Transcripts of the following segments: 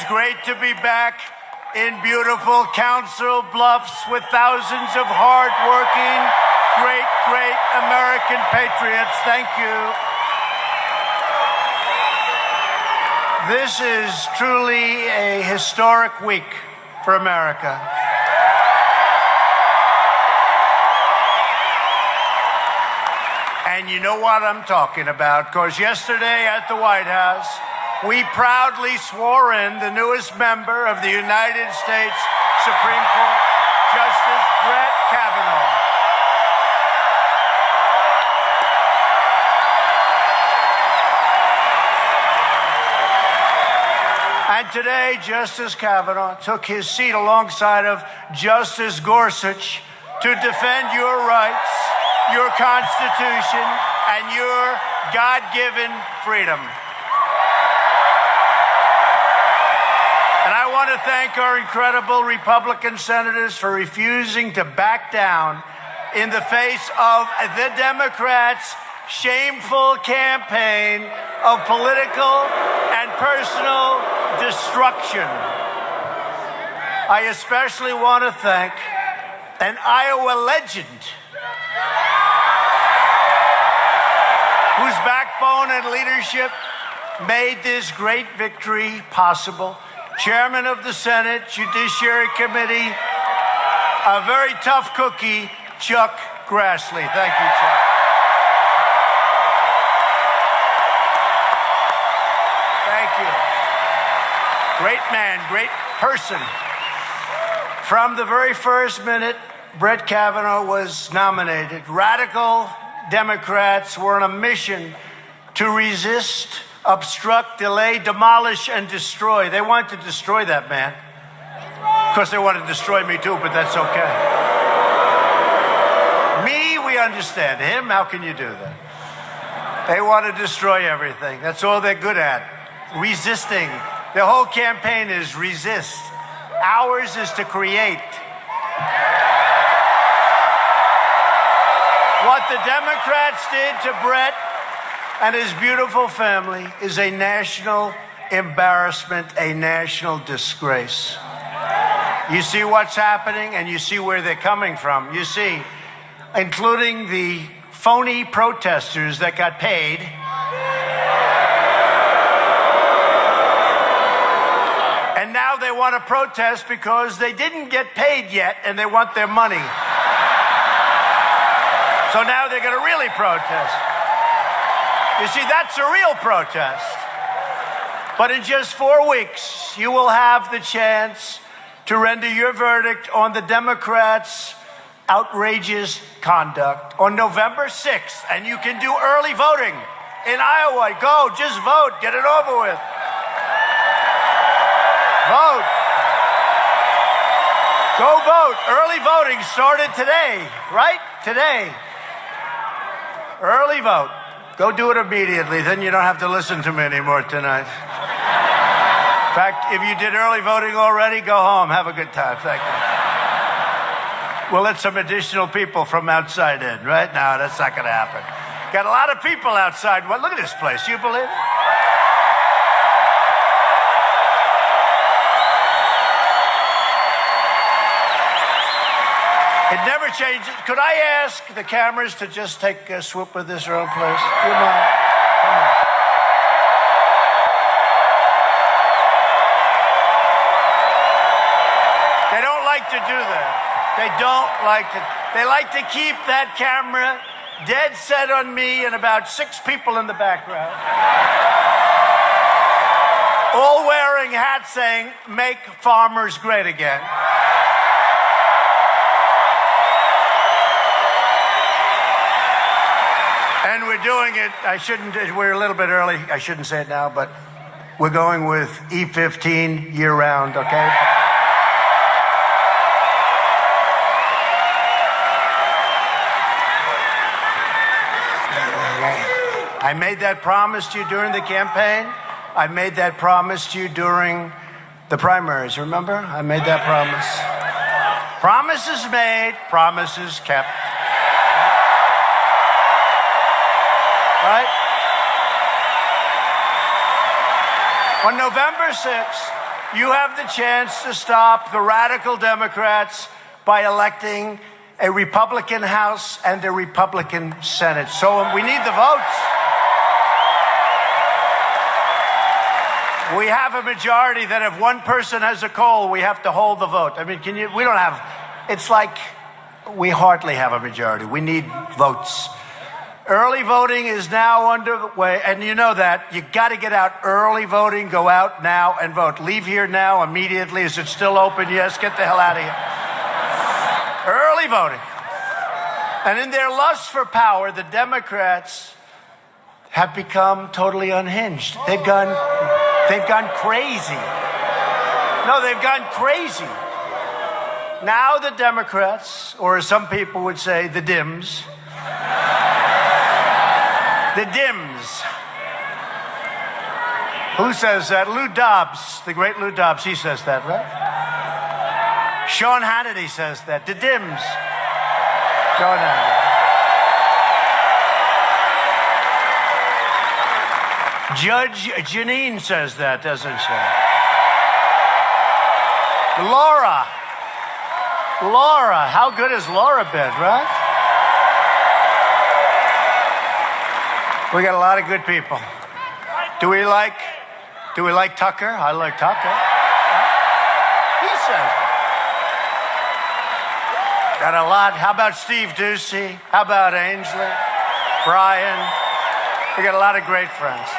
great to be back in beautiful Council Bluffs with thousands of hard-working, great American patriots. Thank you. This is truly a historic week for America. And you know what I'm talking about, because yesterday at the White House, we proudly swore in the newest member of the United States Supreme Court, Justice Brett Kavanaugh. And today, Justice Kavanaugh took his seat alongside of Justice Gorsuch to defend your rights, your Constitution, and your God-given freedom. And I want to thank our incredible Republican senators for refusing to back down in the face of the Democrats' shameful campaign of political and personal destruction. I especially want to thank an Iowa legend whose backbone and leadership made this great victory possible. Chairman of the Senate Judiciary Committee, a very tough cookie, Chuck Grassley. Thank you, Chuck. Thank you. Great man, great person. From the very first minute Brett Kavanaugh was nominated, radical Democrats were on a mission to resist, obstruct, delay, demolish, and destroy. They wanted to destroy that man. Of course, they wanted to destroy me too, but that's okay. Me, we understand. Him, how can you do that? They want to destroy everything. That's all they're good at. Resisting. Their whole campaign is resist. Ours is to create. What the Democrats did to Brett and his beautiful family is a national embarrassment, a national disgrace. You see what's happening, and you see where they're coming from. You see, including the phony protesters that got paid. And now they want to protest because they didn't get paid yet, and they want their money. So now they're going to really protest. You see, that's a real protest. But in just 4 weeks, you will have the chance to render your verdict on the Democrats' outrageous conduct on November 6th. And you can do early voting in Iowa. Go, just vote. Get it over with. Vote. Go vote. Early voting started today, right? Today. Early vote. Go do it immediately. Then you don't have to listen to me anymore tonight. In fact, if you did early voting already, go home. Have a good time. Thank you. We'll let some additional people from outside in. Right now, that's not going to happen. Got a lot of people outside. Well, look at this place. You believe it? It never changes. Could I ask the cameras to just take a swoop of this room, please? You mind? Come on. They don't like to do that. They don't like to. They like to keep that camera dead set on me and about 6 people in the background, all wearing hats saying, "Make farmers great again." And we're doing it, we're a little bit early, I shouldn't say it now, but we're going with E15 year-round, okay? I made that promise to you during the campaign. I made that promise to you during the primaries, remember? I made that promise. Promises made, promises kept. Right? On November 6th, You have the chance to stop the radical Democrats by electing a Republican House and a Republican Senate. So we need the votes. We have a majority that if one person has a cold, we have to hold the vote. I mean, we don't have, it's like we hardly have a majority. We need votes. Early voting is now underway, and you know that. You got to get out early voting. Go out now and vote. Leave here now immediately. Is it still open? Yes, get the hell out of here. Early voting. And in their lust for power, the Democrats have become totally unhinged. They've gone crazy. No, they've gone crazy. Now the Democrats, or as some people would say, the Dims, the Dims. Who says that? Lou Dobbs, the great Lou Dobbs, he says that, right? Sean Hannity says that. The Dims. Sean Hannity. Judge Janine says that, doesn't she? Laura, how good has Laura been, right? We got a lot of good people. Do we like Tucker? I like Tucker. He says that. Got a lot. How about Steve Ducey? How about Ainsley? Brian? We got a lot of great friends.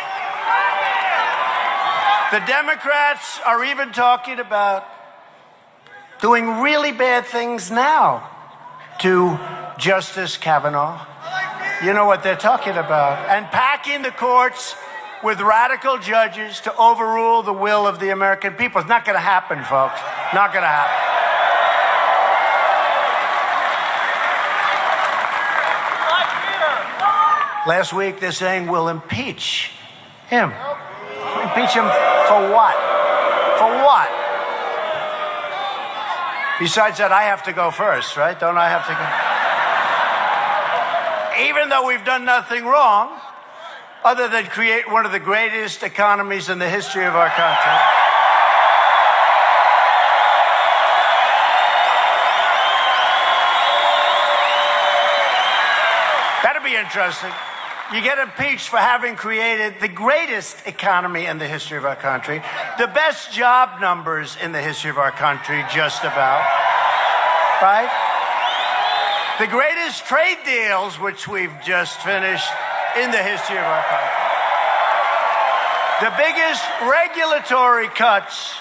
The Democrats are even talking about doing really bad things now to Justice Kavanaugh. You know what they're talking about. And packing the courts with radical judges to overrule the will of the American people. It's not going to happen, folks. Not going to happen. Last week, they're saying we'll impeach him. Impeach him for what? For what? Besides that, I have to go first, right? Don't I have to go? Even though we've done nothing wrong, other than create one of the greatest economies in the history of our country. That'll be interesting. You get impeached for having created the greatest economy in the history of our country, the best job numbers in the history of our country, just about, right? The greatest trade deals, which we've just finished in the history of our country. The biggest regulatory cuts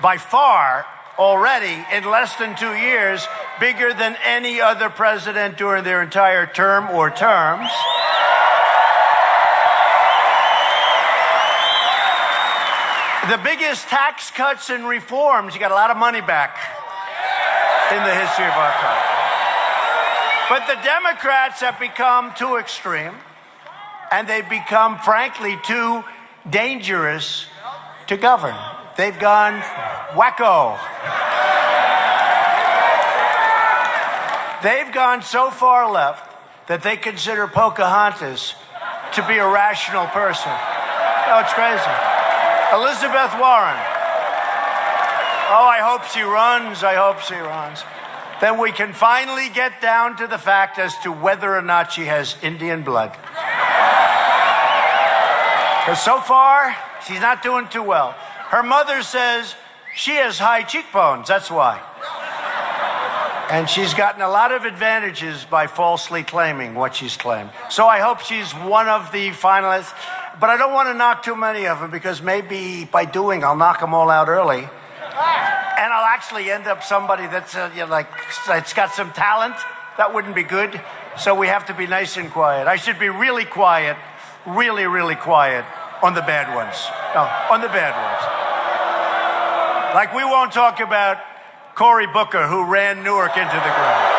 by far already in less than 2 years, bigger than any other president during their entire term or terms. The biggest tax cuts and reforms. You got a lot of money back in the history of our country. But the Democrats have become too extreme, and they've become, frankly, too dangerous to govern. They've gone wacko. They've gone so far left that they consider Pocahontas to be a rational person. Oh, it's crazy. Elizabeth Warren. Oh, I hope she runs. I hope she runs. Then we can finally get down to the fact as to whether or not she has Indian blood. Because so far, she's not doing too well. Her mother says she has high cheekbones, that's why. And she's gotten a lot of advantages by falsely claiming what she's claimed. So I hope she's one of the finalists. But I don't want to knock too many of them, because maybe by doing, I'll knock them all out early. And I'll actually end up somebody that's it's got some talent. That wouldn't be good. So we have to be nice and quiet. I should be really quiet, really, really quiet on the bad ones. No, on the bad ones. Like we won't talk about Cory Booker, who ran Newark into the ground.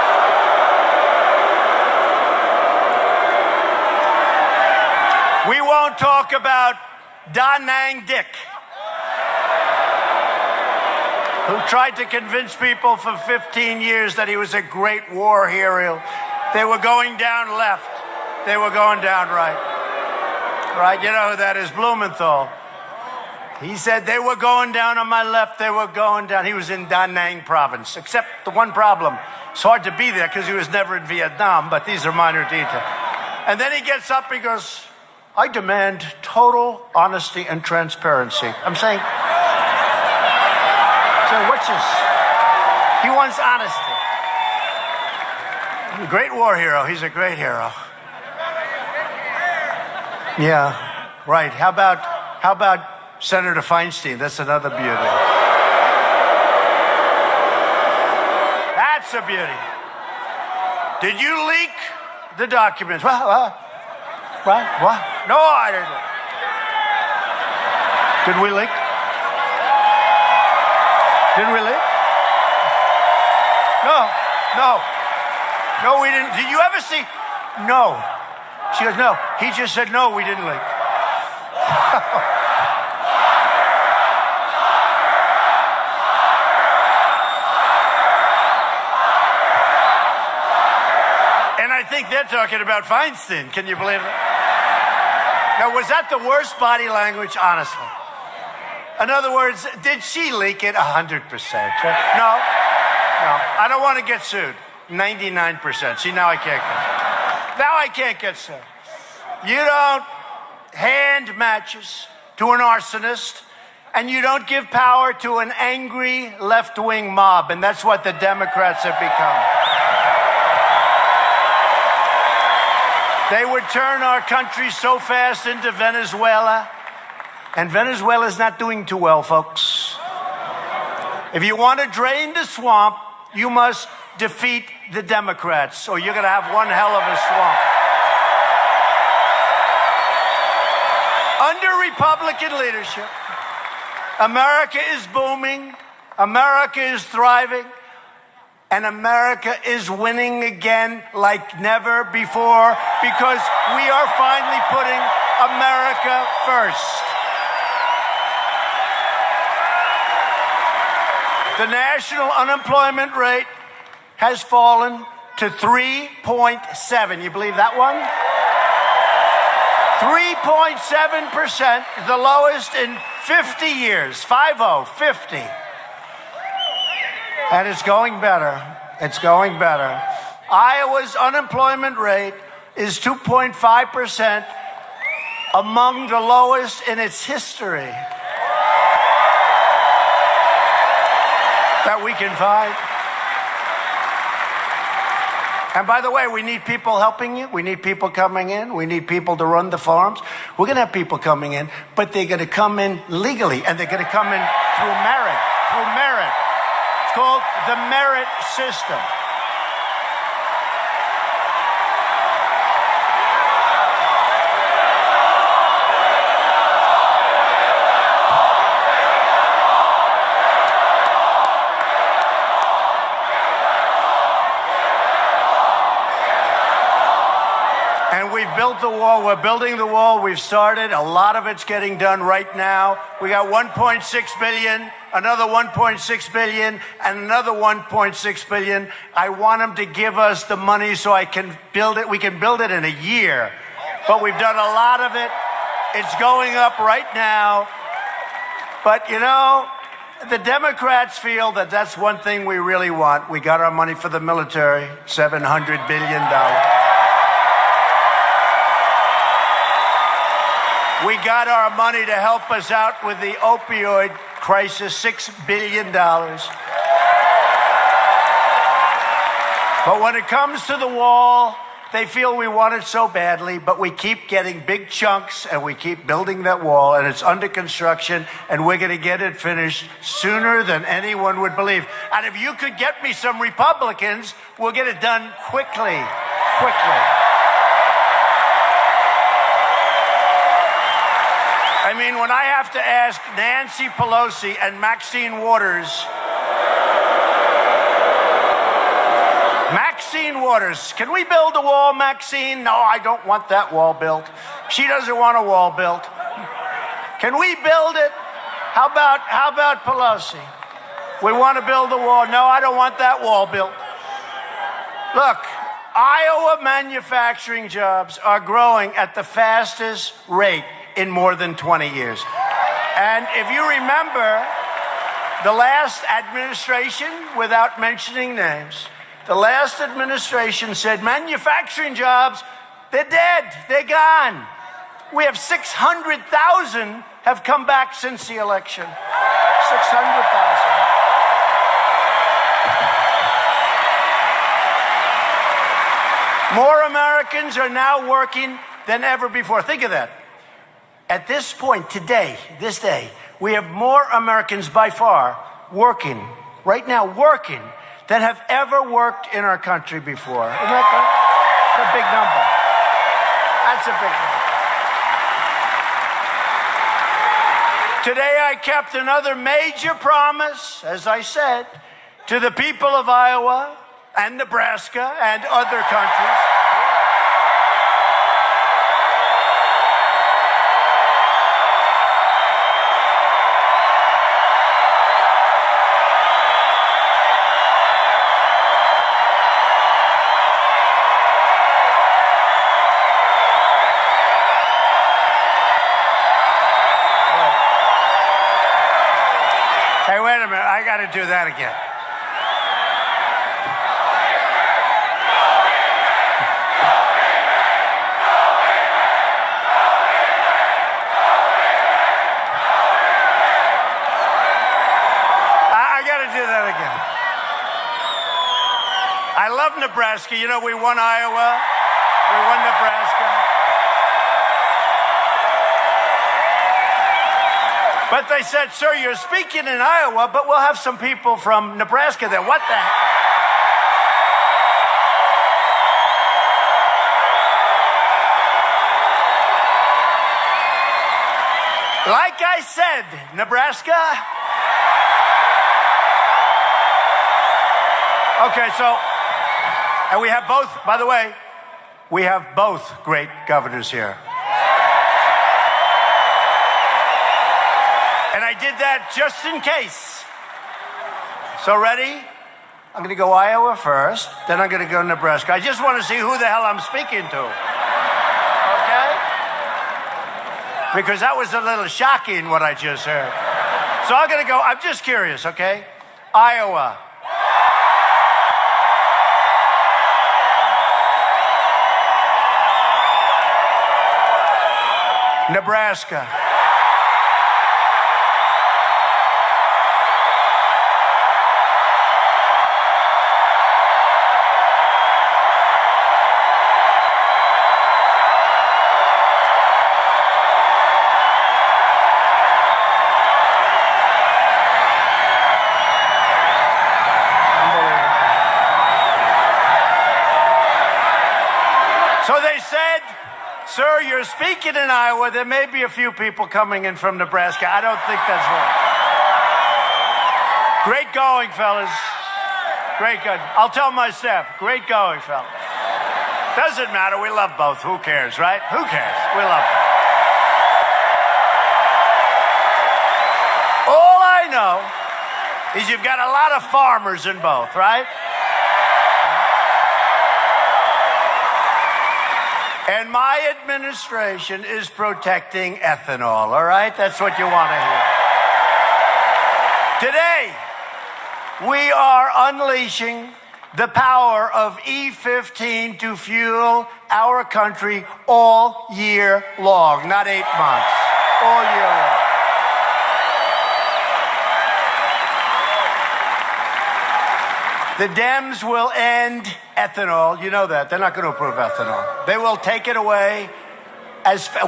We won't talk about Da Nang Dick, who tried to convince people for 15 years that he was a great war hero. They were going down left. They were going down right. Right? You know who that is? Blumenthal. He said they were going down on my left, they were going down. He was in Da Nang province, except the one problem. It's hard to be there because he was never in Vietnam, but these are minor details. And then he gets up, he goes, I demand total honesty and transparency. I'm saying, so what's this? He wants honesty. Great war hero, he's a great hero. Yeah, right. How about Senator Feinstein? That's another beauty. That's a beauty. Did you leak the documents? What? No, I didn't. Did we leak? Did we leak? No, we didn't. Did you ever see? No. She goes, no. He just said, no, we didn't leak. And I think they're talking about Feinstein. Can you believe it? Now, was that the worst body language? Honestly. In other words, did she leak it 100%? No. I don't want to get sued. 99%. See, now I can't get sued. You don't hand matches to an arsonist, and you don't give power to an angry left-wing mob, and that's what the Democrats have become. They would turn our country so fast into Venezuela, and Venezuela's not doing too well, folks. If you want to drain the swamp, you must defeat the Democrats, or you're going to have one hell of a swamp. Under Republican leadership, America is booming, America is thriving, and America is winning again like never before because we are finally putting America first. The national unemployment rate has fallen to 3.7. You believe that one? 3.7%, the lowest in 50 years. 50. And it's going better. It's going better. Iowa's unemployment rate is 2.5%, among the lowest in its history that we can find. And by the way, we need people helping you. We need people coming in. We need people to run the farms. We're going to have people coming in, but they're going to come in legally, and they're going to come in through merit. It's called the merit system. We've built the wall. We're building the wall. We've started. A lot of it's getting done right now. We got 1.6 billion, another 1.6 billion, and another 1.6 billion. I want them to give us the money so I can build it. We can build it in a year, but we've done a lot of it. It's going up right now. But, you know, the Democrats feel that that's one thing we really want. We got our money for the military, $700 billion. We got our money to help us out with the opioid crisis, $6 billion. But when it comes to the wall, they feel we want it so badly, but we keep getting big chunks and we keep building that wall, and it's under construction, and we're going to get it finished sooner than anyone would believe. And if you could get me some Republicans, we'll get it done quickly. I mean, when I have to ask Nancy Pelosi and Maxine Waters, can we build a wall, Maxine? No, I don't want that wall built. She doesn't want a wall built. Can we build it? How about Pelosi? We want to build a wall. No, I don't want that wall built. Look, Iowa manufacturing jobs are growing at the fastest rate in more than 20 years. And if you remember, the last administration, without mentioning names, the last administration said manufacturing jobs, they're dead, they're gone. We have 600,000 have come back since the election. 600,000. More Americans are now working than ever before. Think of that. At this point, today, this day, we have more Americans by far working, right now working, than have ever worked in our country before. Isn't that right? That's a big number. That's a big number. Today I kept another major promise, as I said, to the people of Iowa and Nebraska and other countries. Hey, wait a minute. I got to do that again. I got to do that again. I love Nebraska. You know, we won Iowa. We won Nebraska. But they said, sir, you're speaking in Iowa, but we'll have some people from Nebraska there. What the heck? Like I said, Nebraska. Okay, so, and we have both, by the way, we have both great governors here. And I did that just in case. So ready? I'm going to go Iowa first, then I'm going to go Nebraska. I just want to see who the hell I'm speaking to. Okay? Because that was a little shocking what I just heard. So I'm going to go, I'm just curious, okay? Iowa. Nebraska. So they said, sir, you're speaking in Iowa. There may be a few people coming in from Nebraska. I don't think that's right. Great going, fellas. Great going. I'll tell my staff, great going, fellas. Doesn't matter. We love both. Who cares, right? Who cares? We love them. All I know is you've got a lot of farmers in both, right? And my administration is protecting ethanol, all right? That's what you want to hear. Today, we are unleashing the power of E15 to fuel our country all year long, not 8 months, all year long. The Dems will end ethanol. You know that. They're not going to approve ethanol. They will take it away.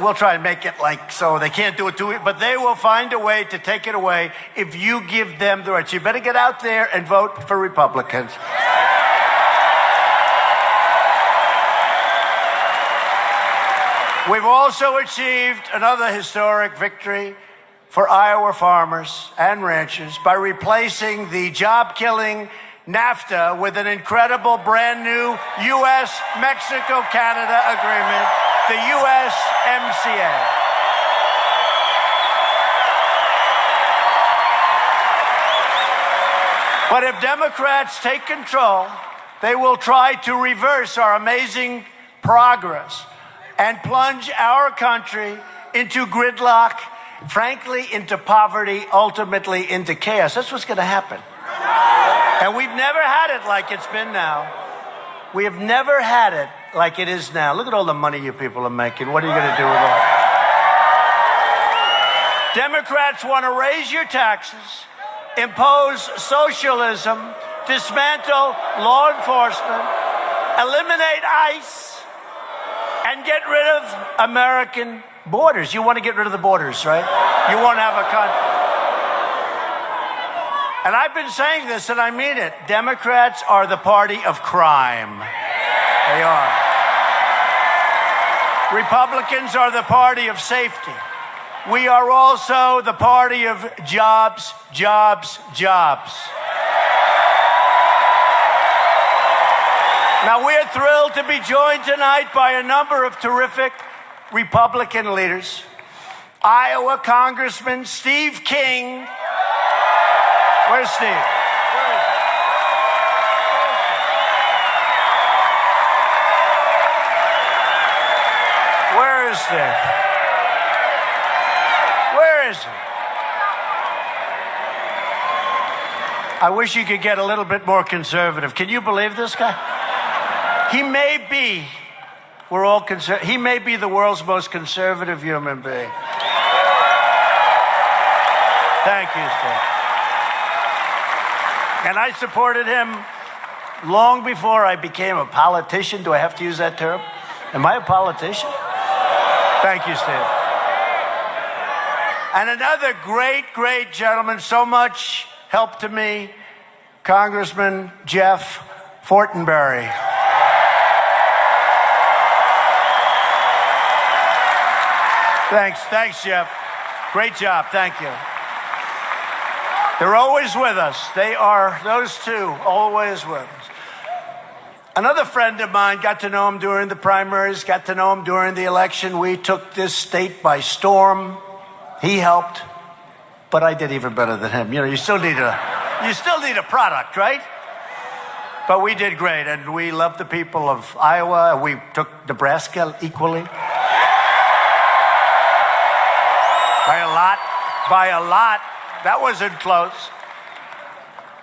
We'll try and make it like so they can't do it to it, but they will find a way to take it away if you give them the right. So you better get out there and vote for Republicans. We've also achieved another historic victory for Iowa farmers and ranchers by replacing the job-killing NAFTA with an incredible brand new U.S.-Mexico-Canada agreement, the USMCA. But if Democrats take control, they will try to reverse our amazing progress and plunge our country into gridlock frankly, into poverty, ultimately into chaos. That's what's going to happen. And we've never had it like it's been now. We have never had it like it is now. Look at all the money you people are making. What are you going to do with all? Democrats want to raise your taxes, impose socialism, dismantle law enforcement, eliminate ICE, and get rid of American borders. You want to get rid of the borders, right? You won't have a country. And I've been saying this, and I mean it. Democrats are the party of crime. They are. Republicans are the party of safety. We are also the party of jobs, jobs, jobs. Now, we're thrilled to be joined tonight by a number of terrific Republican leaders. Iowa Congressman Steve King. Where's Steve? Where is Steve? Where is he? I wish you could get a little bit more conservative. Can you believe this guy? He may be, he may be the world's most conservative human being. Thank you, Steve. And I supported him long before I became a politician. Do I have to use that term? Am I a politician? Thank you, Steve. And another great, great gentleman, so much help to me, Congressman Jeff Fortenberry. Thanks, Jeff. Great job, thank you. They're always with us. They are, those two, always with us. Another friend of mine, got to know him during the primaries, got to know him during the election. We took this state by storm. He helped, but I did even better than him. You know, you still need a product, right? But we did great, and we love the people of Iowa. We took Nebraska equally. By a lot. That wasn't close.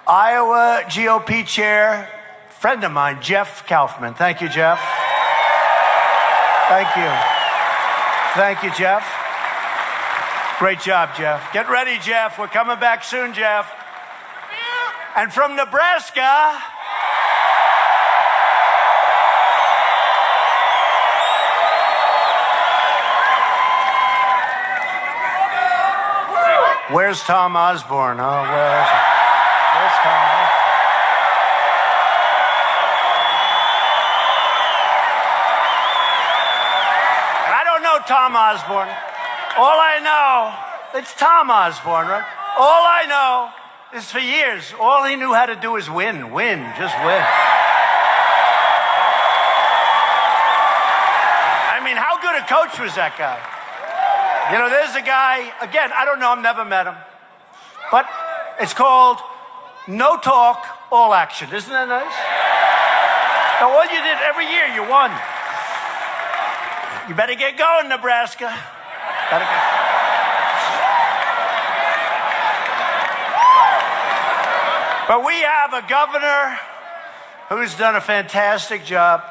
Iowa GOP chair, friend of mine, Jeff Kaufman. Thank you, Jeff. Thank you. Thank you, Jeff. Great job, Jeff. Get ready, Jeff. We're coming back soon, Jeff. And from Nebraska, where's Tom Osborne? Oh, where's Tom Osborne? And I don't know Tom Osborne. All I know, it's Tom Osborne, right? All I know is for years, all he knew how to do is win, just win. I mean, how good a coach was that guy? You know, there's a guy, again, I don't know, I've never met him, but it's called no talk, all action. Isn't that nice? Now, all you did every year, you won. You better get going, Nebraska. Better get. But we have a governor who's done a fantastic job.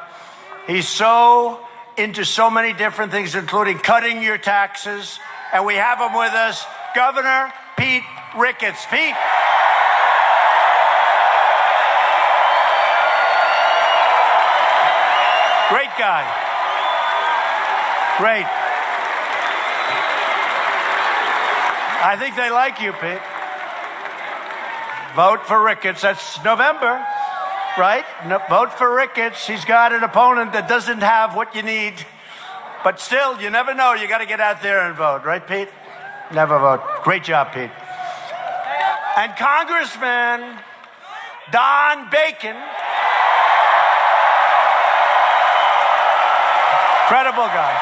He's so into so many different things, including cutting your taxes. And we have him with us, Governor Pete Ricketts. Pete. Great guy. Great. I think they like you, Pete. Vote for Ricketts. That's November. Right? No, vote for Ricketts. He's got an opponent that doesn't have what you need. But still, you never know. You got to get out there and vote. Right, Pete? Never vote. Great job, Pete. And Congressman Don Bacon. Incredible guy.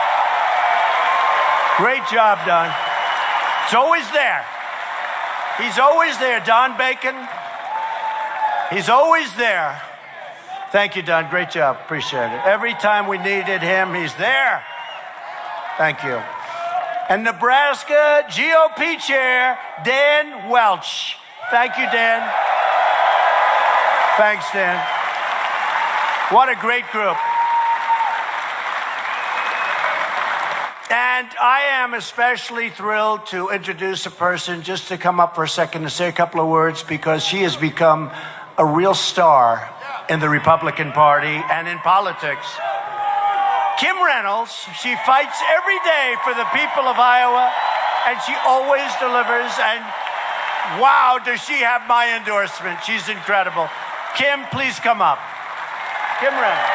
Great job, Don. He's always there. He's always there, Don Bacon. He's always there. Thank you, Don. Great job. Appreciate it. Every time we needed him, he's there. Thank you. And Nebraska GOP Chair Dan Welch. Thank you, Dan. Thanks, Dan. What a great group. And I am especially thrilled to introduce a person just to come up for a second to say a couple of words, because she has become a real star in the Republican Party and in politics. Kim Reynolds, she fights every day for the people of Iowa, and she always delivers. And wow, does she have my endorsement. She's incredible. Kim, please come up. Kim Reynolds.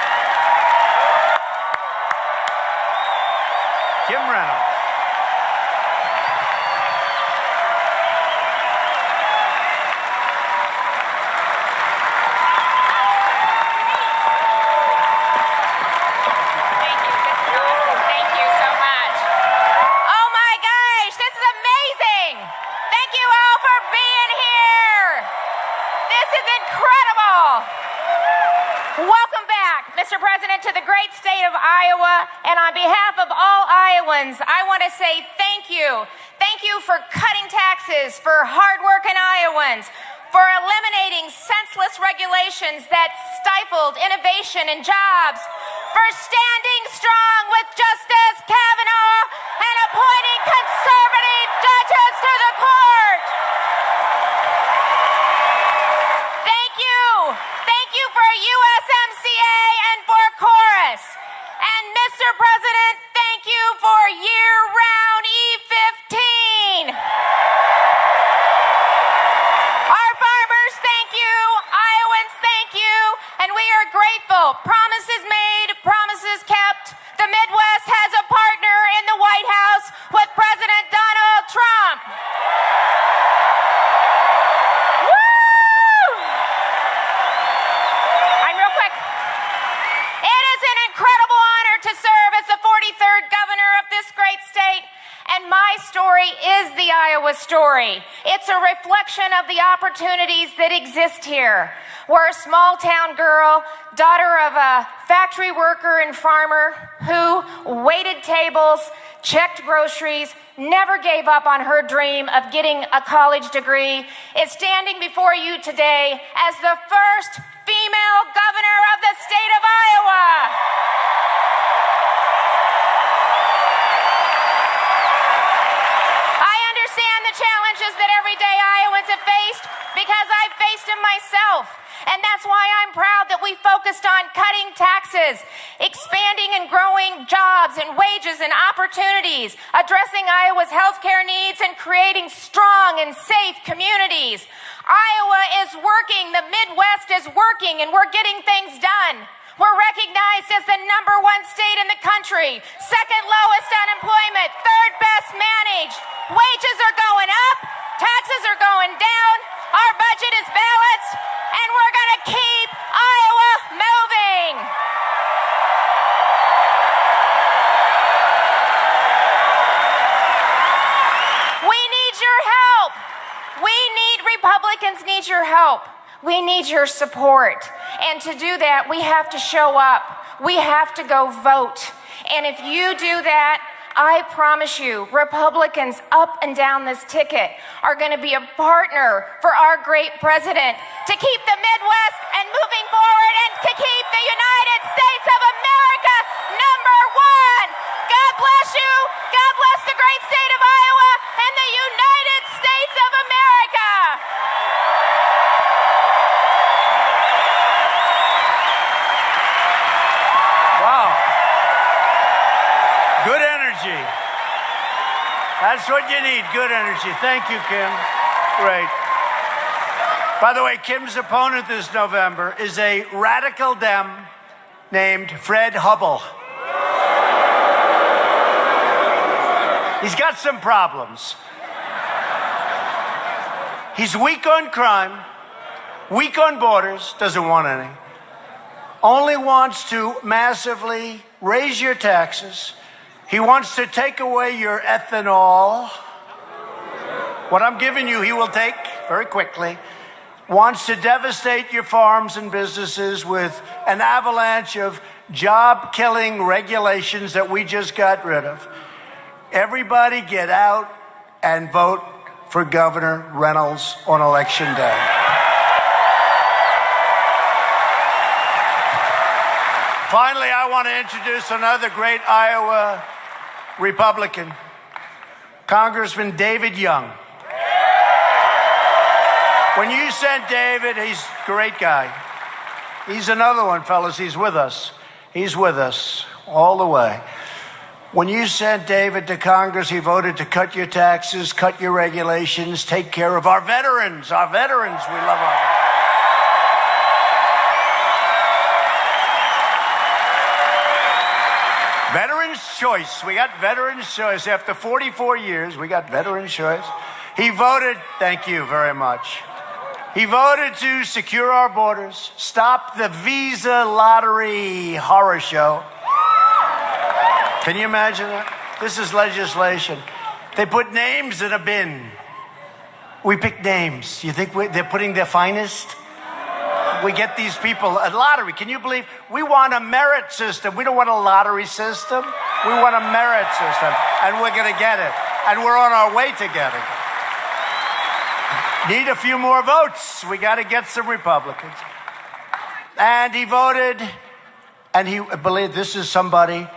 Kim Reynolds. Welcome back, Mr. President, to the great state of Iowa. And on behalf of all Iowans, I want to say thank you. Thank you for cutting taxes for hardworking Iowans, for eliminating senseless regulations that stifled innovation and jobs, for standing strong with Justice Kavanaugh and appointing conservative judges to the court. Thank you for USMCA and for Chorus. And Mr. President, thank you for year-round E15. Our farmers, thank you. Iowans, thank you. And we are grateful. Promises made, promises kept. The Midwest has a partner in the White House with President Donald Trump. Incredible honor to serve as the 43rd governor of this great state. And my story is the Iowa story. It's a reflection of the opportunities that exist here. We're a small town girl, daughter of a factory worker and farmer who waited tables, checked groceries, never gave up on her dream of getting a college degree, is standing before you today as the first female governor of the state of Iowa. I understand the challenges that everyday Iowans have faced because I've faced them myself. And that's why I'm proud that we focused on cutting taxes, expanding and growing jobs and wages and opportunities, addressing Iowa's healthcare needs, and creating strong and safe communities. Iowa is working, the Midwest is working, and we're getting things done. We're recognized as the #1 state in the country, second lowest unemployment, third best managed. Wages are going up, taxes are going down, our budget is balanced, and we're going to keep Iowa moving. We need your help. Republicans need your help. We need your support. And to do that, we have to show up. We have to go vote. And if you do that, I promise you, Republicans up and down this ticket are going to be a partner for our great president to keep the Midwest and moving forward and to keep the United States of America #1. God bless you. God bless the great state of Iowa and the United States of America. Wow. Good energy. That's what you need, good energy. Thank you, Kim. Great. By the way, Kim's opponent this November is a radical Dem named Fred Hubble. He's got some problems. He's weak on crime, weak on borders, doesn't want any, only wants to massively raise your taxes. He wants to take away your ethanol. What I'm giving you, he will take very quickly. Wants to devastate your farms and businesses with an avalanche of job-killing regulations that we just got rid of. Everybody get out and vote for Governor Reynolds on Election Day. Finally, I want to introduce another great Iowa Republican, Congressman David Young. When you sent David, he's a great guy. He's another one, fellas. He's with us. He's with us all the way. When you sent David to Congress, he voted to cut your taxes, cut your regulations, take care of our veterans. Our veterans, we love our Veterans Choice. We got Veterans Choice. After 44 years, we got Veterans Choice. He voted, thank you very much. He voted to secure our borders, stop the visa lottery horror show. Can you imagine that? This is legislation. They put names in a bin. We pick names. You think they're putting their finest? We get these people a lottery. Can you believe? We want a merit system. We don't want a lottery system. We want a merit system. And we're going to get it. And we're on our way to getting it. Need a few more votes. We got to get some Republicans. And he voted, and he believed this is somebody,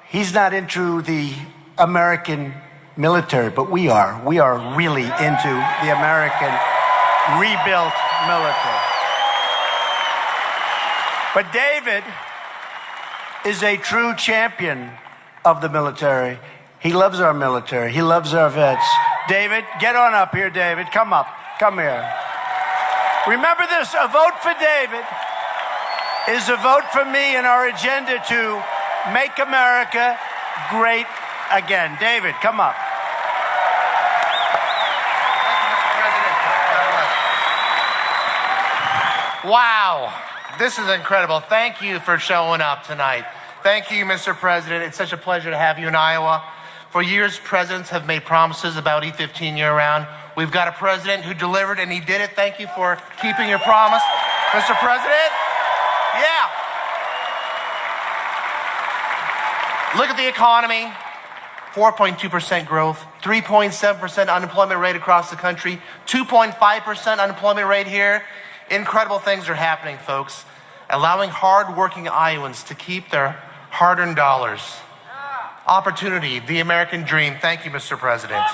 he's not into the American military, but we are. We are really into the American rebuilt military. But David is a true champion of the military. He loves our military. He loves our vets. David, get on up here, David. Come up. Come here. Remember this, a vote for David is a vote for me in our agenda to make America great again. David, come up. Wow, this is incredible. Thank you for showing up tonight. Thank you, Mr. President. It's such a pleasure to have you in Iowa. For years, presidents have made promises about E15 year-round. We've got a president who delivered, and he did it. Thank you for keeping your promise, Mr. President. Yeah. Look at the economy. 4.2% growth, 3.7% unemployment rate across the country, 2.5% unemployment rate here. Incredible things are happening, folks. Allowing hard-working Iowans to keep their hard-earned dollars. Opportunity, the American dream. Thank you, Mr. President.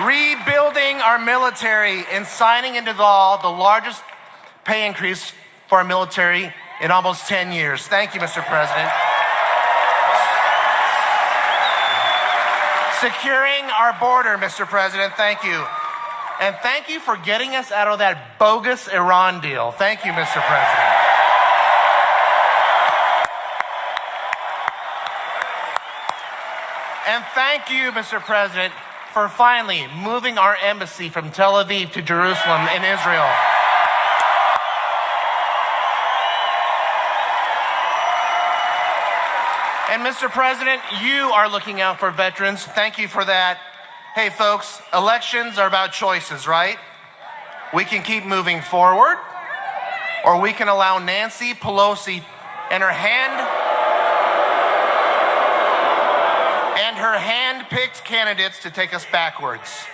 Rebuilding our military and signing into law the largest pay increase for our military in almost 10 years. Thank you, Mr. President. Securing our border, Mr. President. Thank you. And thank you for getting us out of that bogus Iran deal. Thank you, Mr. President. And thank you, Mr. President, for finally moving our embassy from Tel Aviv to Jerusalem in Israel. And Mr. President, you are looking out for veterans. Thank you for that. Hey folks, elections are about choices, right? We can keep moving forward, or we can allow Nancy Pelosi and her hand-picked candidates to take us backwards.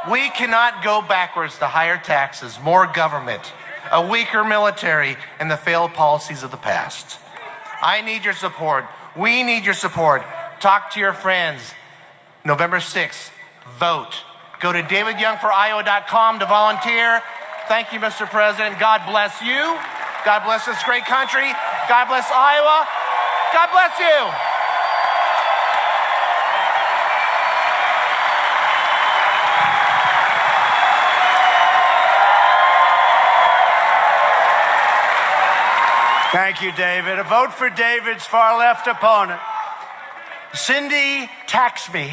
We cannot go backwards to higher taxes, more government, a weaker military, and the failed policies of the past. I need your support. We need your support. Talk to your friends. November 6th, vote. Go to davidyoungforiowa.com to volunteer. Thank you, Mr. President. God bless you. God bless this great country. God bless Iowa. God bless you. Thank you, David. A vote for David's far left opponent, Cindy Taxme.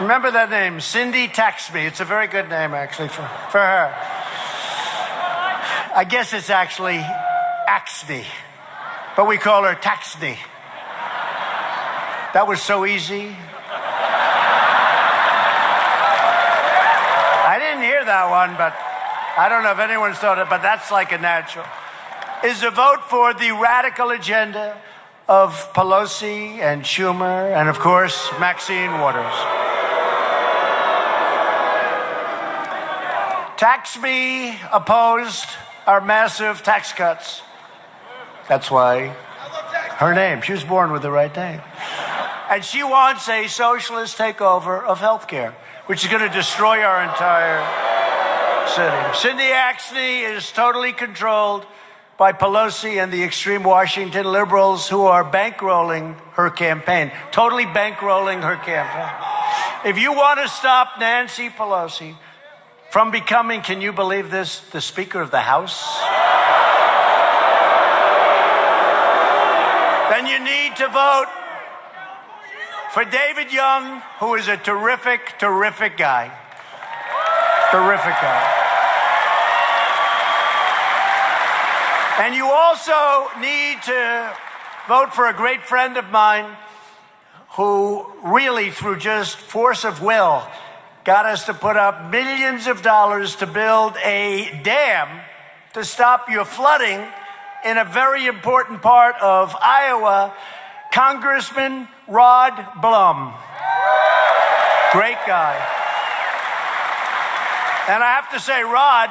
Remember that name, Cindy Taxme. It's a very good name, actually, for her. I guess it's actually Axney, but we call her Taxney. That was so easy. I didn't hear that one, but I don't know if anyone's thought it, but that's like a natural. is a vote for the radical agenda of Pelosi and Schumer and, of course, Maxine Waters. Tax Me opposed our massive tax cuts. That's why her name, she was born with the right name. And she wants a socialist takeover of healthcare, which is going to destroy our entire city. Cindy Axne is totally controlled by Pelosi and the extreme Washington liberals who are bankrolling her campaign, totally bankrolling her campaign. If you want to stop Nancy Pelosi from becoming, can you believe this, the Speaker of the House, then you need to vote for David Young, who is a terrific, terrific guy. Terrific guy. And you also need to vote for a great friend of mine who really, through just force of will, got us to put up millions of dollars to build a dam to stop your flooding in a very important part of Iowa, Congressman Rod Blum. Great guy. And I have to say, Rod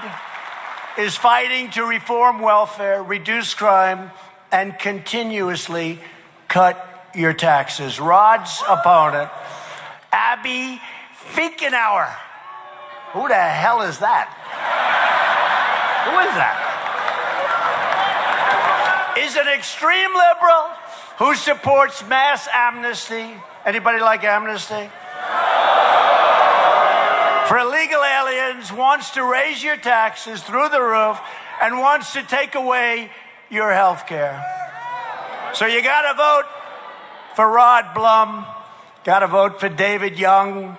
is fighting to reform welfare, reduce crime, and continuously cut your taxes. Rod's opponent, Abby Finkenauer. Who the hell is that? Who is that? Is an extreme liberal who supports mass amnesty. Anybody like amnesty? For illegal aliens, wants to raise your taxes through the roof, and wants to take away your health care. So you got to vote for Rod Blum. Got to vote for David Young.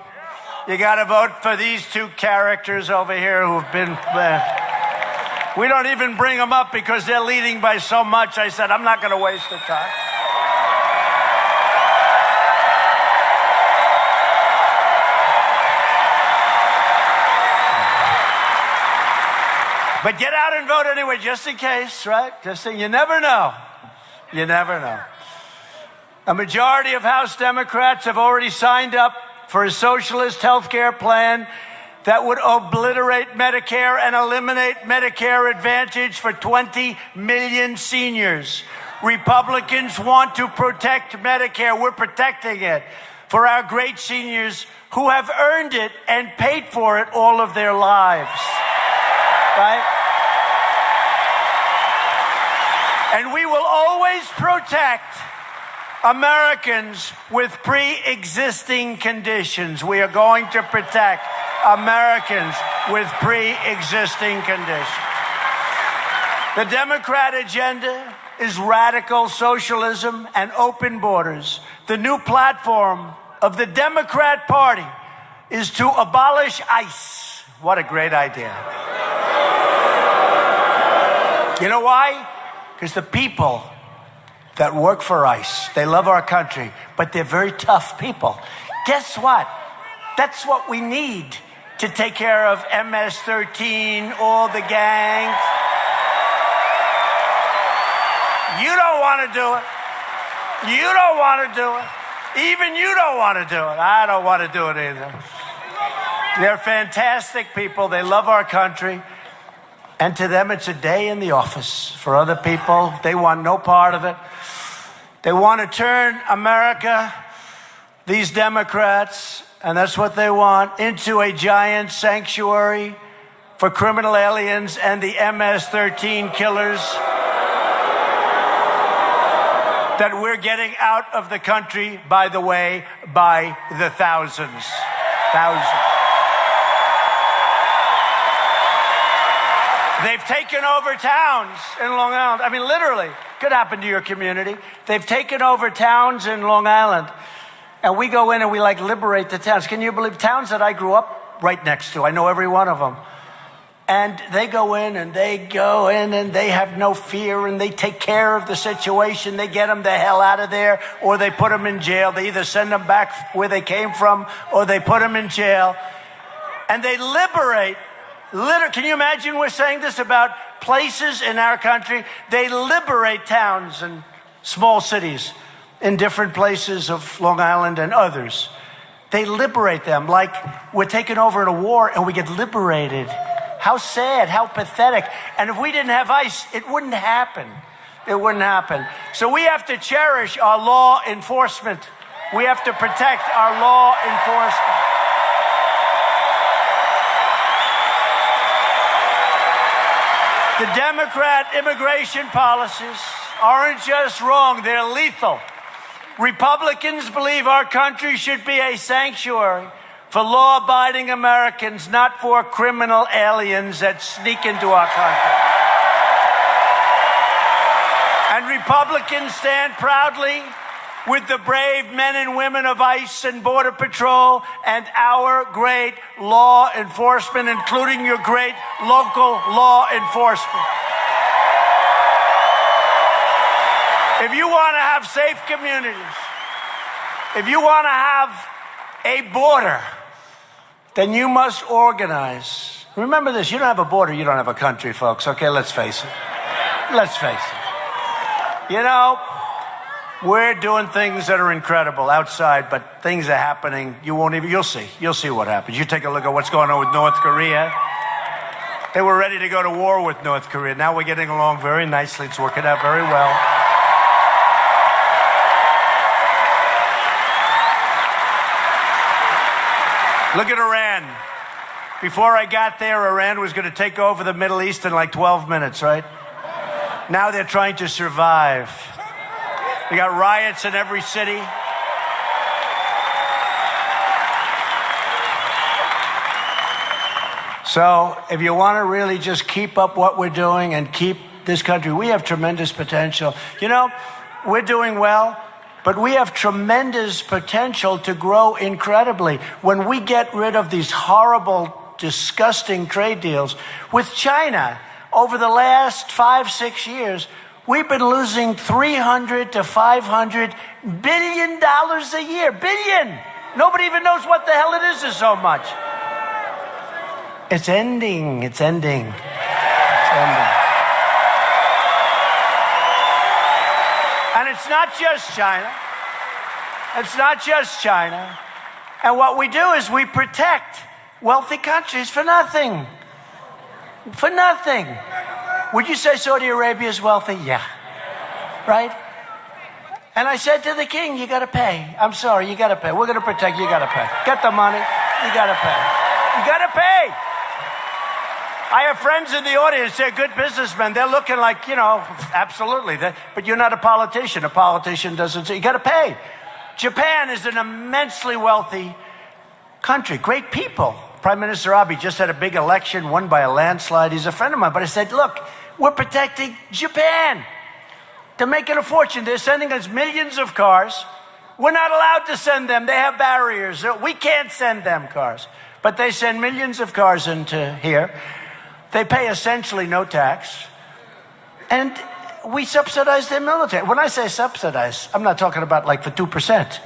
You got to vote for these two characters over here who've been... we don't even bring them up because they're leading by so much. I said, I'm not going to waste the time. But get out and vote anyway, just in case, right? You never know. You never know. A majority of House Democrats have already signed up for a socialist health care plan that would obliterate Medicare and eliminate Medicare Advantage for 20 million seniors. Republicans want to protect Medicare. We're protecting it for our great seniors who have earned it and paid for it all of their lives. Right? And we will always protect Americans with pre-existing conditions. We are going to protect Americans with pre-existing conditions. The Democrat agenda is radical socialism and open borders. The new platform of the Democrat Party is to abolish ICE. What a great idea. You know why? Because the people that work for ICE, they love our country, but they're very tough people. Guess what? That's what we need to take care of MS-13, all the gangs. You don't want to do it. You don't want to do it. Even you don't want to do it. I don't want to do it either. They're fantastic people. They love our country. And to them, it's a day in the office. For other people, they want no part of it. They want to turn America, these Democrats, and that's what they want, into a giant sanctuary for criminal aliens and the MS-13 killers that we're getting out of the country, by the way, by the thousands. Thousands. They've taken over towns in Long Island. I mean, literally, could happen to your community. They've taken over towns in Long Island. And we go in and we liberate the towns. Can you believe towns that I grew up right next to? I know every one of them. And they go in and they have no fear and they take care of the situation. They get them the hell out of there or they put them in jail. They either send them back where they came from or they put them in jail. And they liberate. Can you imagine we're saying this about places in our country, they liberate towns and small cities in different places of Long Island and others. They liberate them like we're taken over in a war and we get liberated. How sad, how pathetic. And if we didn't have ICE, it wouldn't happen. It wouldn't happen. So we have to cherish our law enforcement. We have to protect our law enforcement. The Democrat immigration policies aren't just wrong, they're lethal. Republicans believe our country should be a sanctuary for law-abiding Americans, not for criminal aliens that sneak into our country. And Republicans stand proudly with the brave men and women of ICE and Border Patrol and our great law enforcement, including your great local law enforcement. If you want to have safe communities, if you want to have a border, then you must organize. Remember this, you don't have a border, you don't have a country, folks, okay? Let's face it. Let's face it. You know, we're doing things that are incredible outside, but things are happening. You'll see what happens. You take a look at what's going on with North Korea. They were ready to go to war with North Korea. Now we're getting along very nicely. It's working out very well. Look at Iran. Before I got there, Iran was going to take over the Middle East in like 12 minutes, right? Now they're trying to survive. We got riots in every city. So if you want to really just keep up what we're doing and keep this country, we have tremendous potential. You know, we're doing well, but we have tremendous potential to grow incredibly. When we get rid of these horrible, disgusting trade deals with China over the last 5-6 years, we've been losing $300 to $500 billion a year. Billion. Nobody even knows what the hell it is. There's so much. It's ending. It's ending. It's ending. And it's not just China. It's not just China. And what we do is we protect wealthy countries for nothing. For nothing. Would you say Saudi Arabia is wealthy? Yeah. Right? And I said to the king, you got to pay. I'm sorry, you got to pay. We're going to protect you, got to pay. Get the money, you got to pay. You got to pay. I have friends in the audience, they're good businessmen. They're looking like, you know, absolutely. But you're not a politician. A politician doesn't say, you got to pay. Japan is an immensely wealthy country. Great people. Prime Minister Abe just had a big election, won by a landslide. He's a friend of mine. But I said, look, we're protecting Japan. They're making a fortune. They're sending us millions of cars. We're not allowed to send them. They have barriers. We can't send them cars. But they send millions of cars into here. They pay essentially no tax. And we subsidize their military. When I say subsidize, I'm not talking about like for 2%.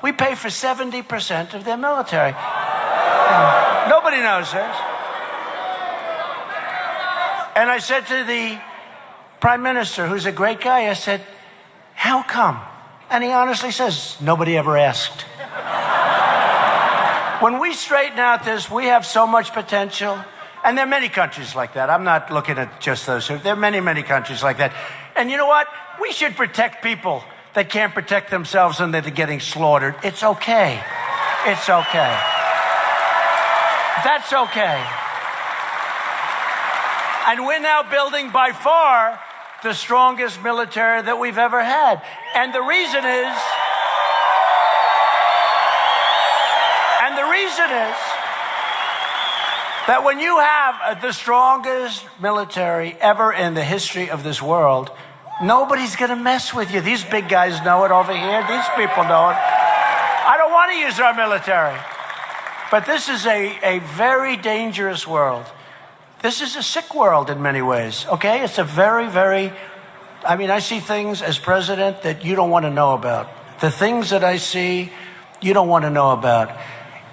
We pay for 70% of their military. Nobody knows this. And I said to the Prime Minister, who's a great guy, I said, how come? And he honestly says, nobody ever asked. When we straighten out this, we have so much potential. And there are many countries like that. I'm not looking at just those. There are many, many countries like that. And you know what? We should protect people that can't protect themselves and that are getting slaughtered. It's okay. It's okay. That's okay. And we're now building by far the strongest military that we've ever had. And the reason is that when you have the strongest military ever in the history of this world, nobody's going to mess with you. These big guys know it over here. These people know it. I don't want to use our military. But this is a very dangerous world. This is a sick world in many ways, okay? It's a very, very, I mean, I see things as president that you don't want to know about. The things that I see, you don't want to know about.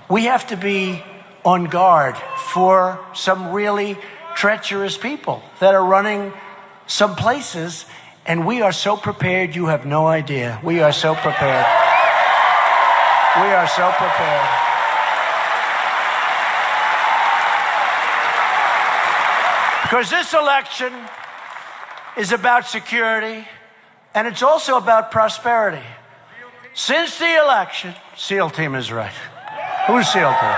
We have to be on guard for some really treacherous people that are running some places, and we are so prepared, you have no idea. We are so prepared. We are so prepared. Because this election is about security, and it's also about prosperity. Since the election, SEAL team is right. Who's SEAL team?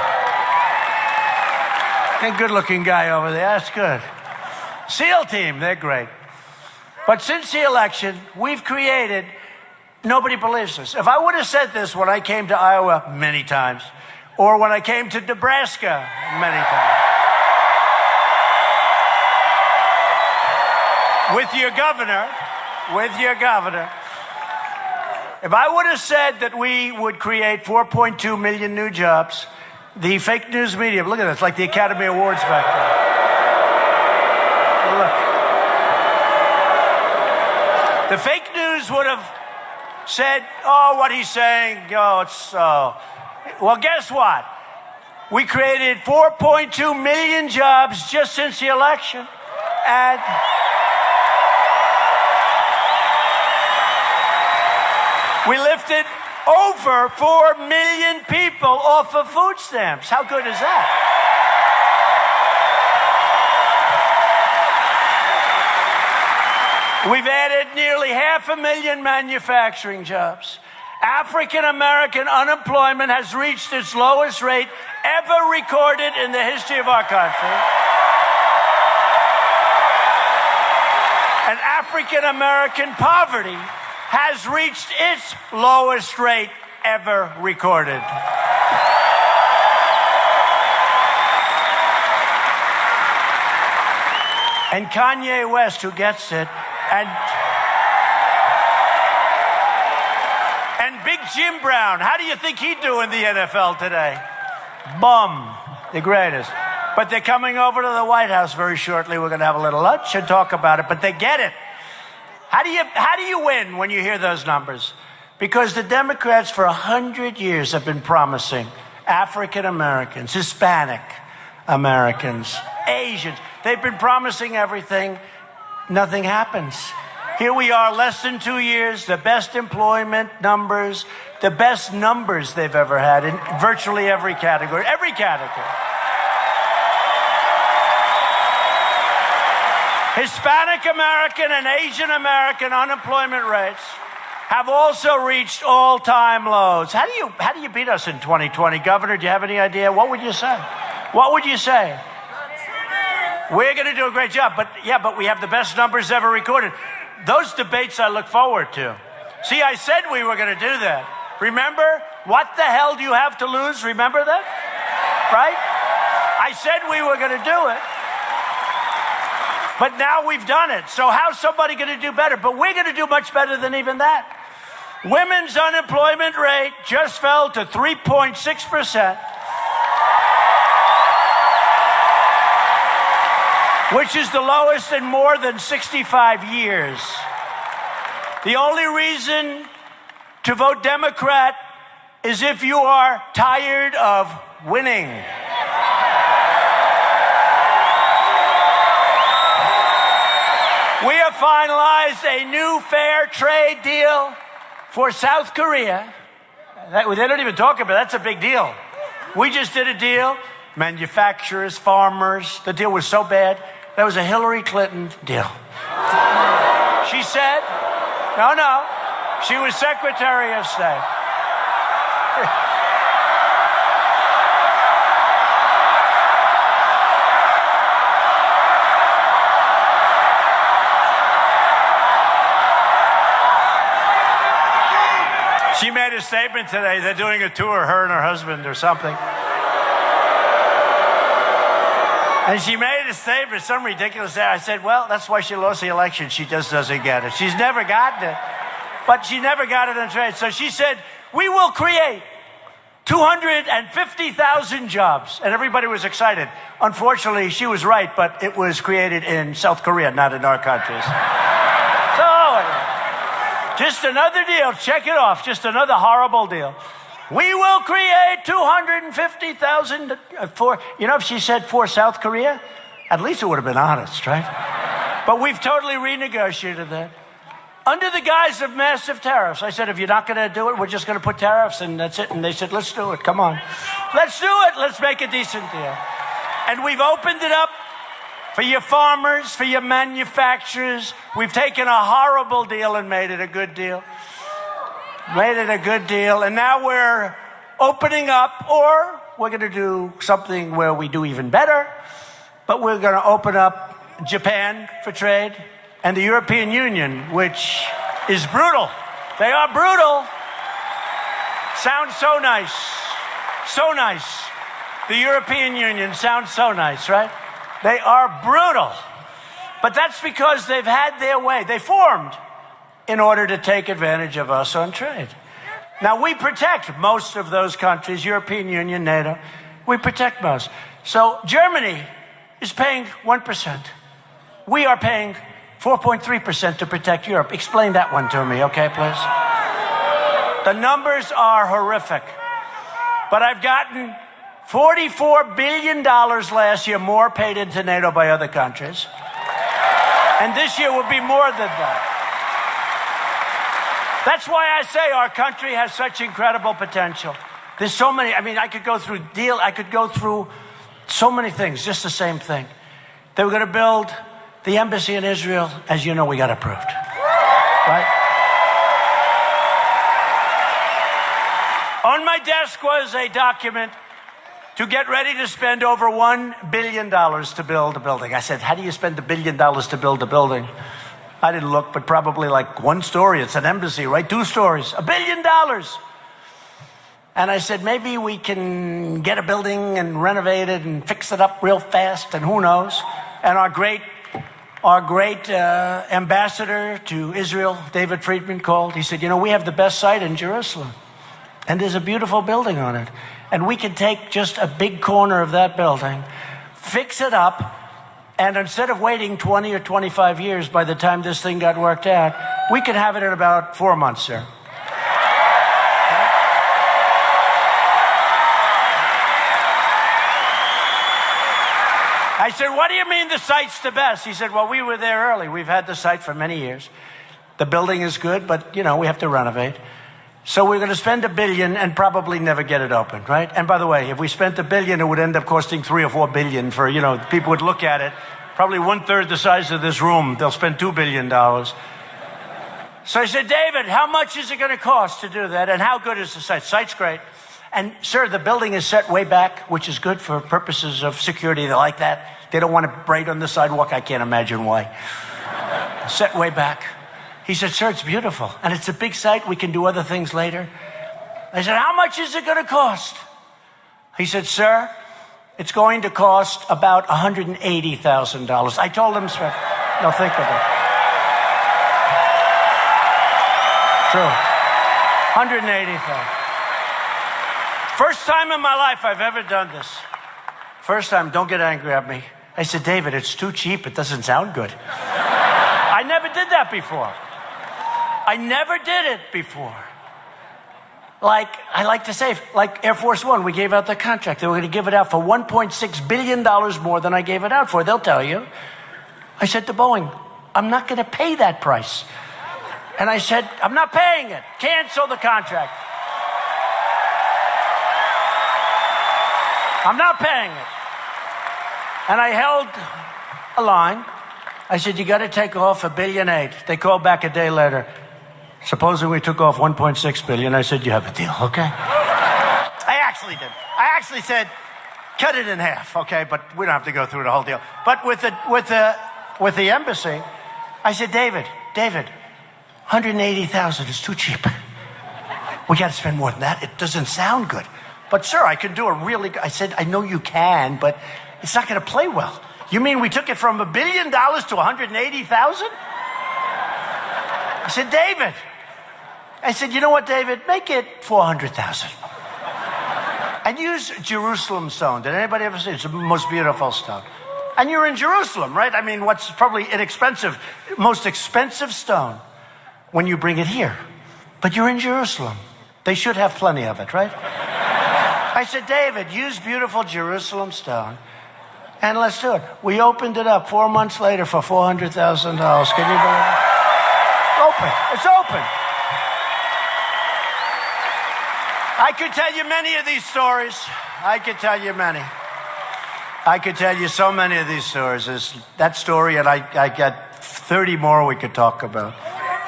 A good-looking guy over there. That's good. SEAL team, they're great. But since the election, we've created, nobody believes us. If I would have said this when I came to Iowa many times, or when I came to Nebraska many times, with your governor, if I would have said that we would create 4.2 million new jobs, the fake news media, look at this, like the Academy Awards back then. Look. The fake news would have said, oh, what he's saying, oh, it's so. Well, guess what? We created 4.2 million jobs just since the election. And we lifted over 4 million people off of food stamps. How good is that? We've added nearly 500,000 manufacturing jobs. African American unemployment has reached its lowest rate ever recorded in the history of our country. And African American poverty has reached its lowest rate ever recorded. And Kanye West, who gets it, and Big Jim Brown, how do you think he'd do in the NFL today? Bum, the greatest. But they're coming over to the White House very shortly. We're going to have a little lunch and talk about it, but they get it. How do you win when you hear those numbers? Because the Democrats for 100 years have been promising African Americans, Hispanic Americans, Asians. They've been promising everything. Nothing happens. Here we are, less than 2 years, the best employment numbers, the best numbers they've ever had in virtually every category. Every category. Hispanic American and Asian American unemployment rates have also reached all-time lows. How do you beat us in 2020, Governor? Do you have any idea? What would you say? What would you say? We're going to do a great job, but we have the best numbers ever recorded. Those debates I look forward to. See, I said we were going to do that. Remember? What the hell do you have to lose? Remember that? Right? I said we were going to do it. But now we've done it. So how's somebody going to do better? But we're going to do much better than even that. Women's unemployment rate just fell to 3.6%, which is the lowest in more than 65 years. The only reason to vote Democrat is if you are tired of winning. We have finalized a new fair trade deal for South Korea. They don't even talk about it. That's a big deal. We just did a deal. Manufacturers, farmers. The deal was so bad. That was a Hillary Clinton deal. She said, no. She was Secretary of State. She made a statement today. They're doing a tour, her and her husband or something. And she made a statement, some ridiculous thing. I said, well, that's why she lost the election. She just doesn't get it. She's never gotten it. But she never got it in trade. So she said, we will create 250,000 jobs. And everybody was excited. Unfortunately, she was right, but it was created in South Korea, not in our countries. Just another deal. Check it off. Just another horrible deal. We will create 250,000 for, if she said for South Korea, At least it would have been honest, right? But we've totally renegotiated that. Under the guise of massive tariffs. I said, if you're not going to do it, we're just going to put tariffs and that's it. And they said, let's do it. Come on. Let's do it. Let's make a decent deal. And we've opened it up for your farmers, for your manufacturers. We've taken a horrible deal and made it a good deal. Made it a good deal. And now we're opening up, or we're going to do something where we do even better. But we're going to open up Japan for trade and the European Union, which is brutal. They are brutal. Sounds so nice. So nice. The European Union sounds so nice, right? They are brutal. But that's because they've had their way. They formed in order to take advantage of us on trade. Now, we protect most of those countries, European Union, NATO. We protect most. So Germany is paying 1%. We are paying 4.3% to protect Europe. Explain that one to me, okay, please? The numbers are horrific. But I've gotten $44 billion last year more paid into NATO by other countries. And this year will be more than that. That's why I say our country has such incredible potential. There's so many, I could go through so many things, just the same thing. They were going to build the embassy in Israel. As you know, we got approved, right? On my desk was a document to get ready to spend over $1 billion to build a building. I said, how do you spend $1 billion to build a building? I didn't look, but probably like one story. It's an embassy, right? 2 stories, $1 billion. And I said, maybe we can get a building and renovate it and fix it up real fast, and who knows? And our great ambassador to Israel, David Friedman, called. He said, we have the best site in Jerusalem, and there's a beautiful building on it. And we can take just a big corner of that building, fix it up, and instead of waiting 20 or 25 years by the time this thing got worked out, we could have it in about 4 months, sir. I said, what do you mean the site's the best? He said, well, we were there early. We've had the site for many years. The building is good, but, we have to renovate. So we're going to spend $1 billion and probably never get it open, right? And by the way, if we spent $1 billion, it would end up costing $3 or $4 billion for, people would look at it. Probably 1/3 the size of this room. They'll spend $2 billion. So I said, David, how much is it going to cost to do that? And how good is the site? Site's great. And sir, the building is set way back, which is good for purposes of security. They like that. They don't want it right on the sidewalk. I can't imagine why. Set way back. He said, sir, it's beautiful. And it's a big site. We can do other things later. I said, how much is it going to cost? He said, sir, it's going to cost about $180,000. I told him, sir, no, think of it. True. $180,000. First time in my life I've ever done this. First time, don't get angry at me. I said, David, it's too cheap. It doesn't sound good. I never did that before. I never did it before. Like, I like to say, like Air Force One, we gave out the contract. They were going to give it out for $1.6 billion more than I gave it out for. They'll tell you. I said to Boeing, I'm not going to pay that price. And I said, I'm not paying it. Cancel the contract. I'm not paying it. And I held a line. I said, you got to take off $1.8 billion. They called back a day later. Supposing we took off $1.6 billion. I said, you have a deal, okay? I actually did. I actually said, cut it in half, okay? But we don't have to go through the whole deal. But with the embassy, I said, David, $180,000 is too cheap. We got to spend more than that. It doesn't sound good. But sir, I can do a really good. I said, I know you can, but it's not going to play well. You mean we took it from $1 billion to $180,000? I said, David. I said, you know what, David? Make it $400,000. And use Jerusalem stone. Did anybody ever see it? It's the most beautiful stone. And you're in Jerusalem, right? I mean, what's probably most expensive stone when you bring it here. But you're in Jerusalem. They should have plenty of it, right? I said, David, use beautiful Jerusalem stone. And let's do it. We opened it up 4 months later for $400,000. Can you believe it? Open. It's open. I could tell you many of these stories. I could tell you many. I could tell you so many of these stories. There's that story, and I got 30 more we could talk about.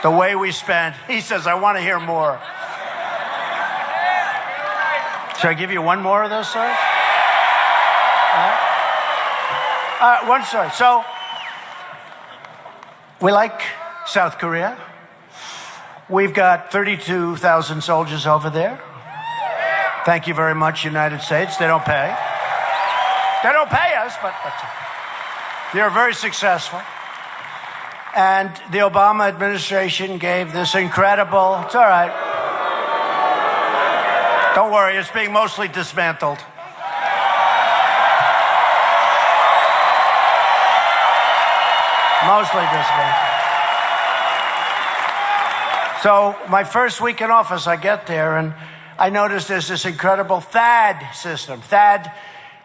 The way we spent. He says, I want to hear more. Should I give you one more of those stories? One story. So, we like South Korea. We've got 32,000 soldiers over there. Thank you very much, United States. They don't pay. They don't pay us, but they're very successful. And the Obama administration gave this incredible, it's all right. Don't worry, it's being mostly dismantled. Mostly dismantled. So my first week in office, I get there and I noticed there's this incredible THAAD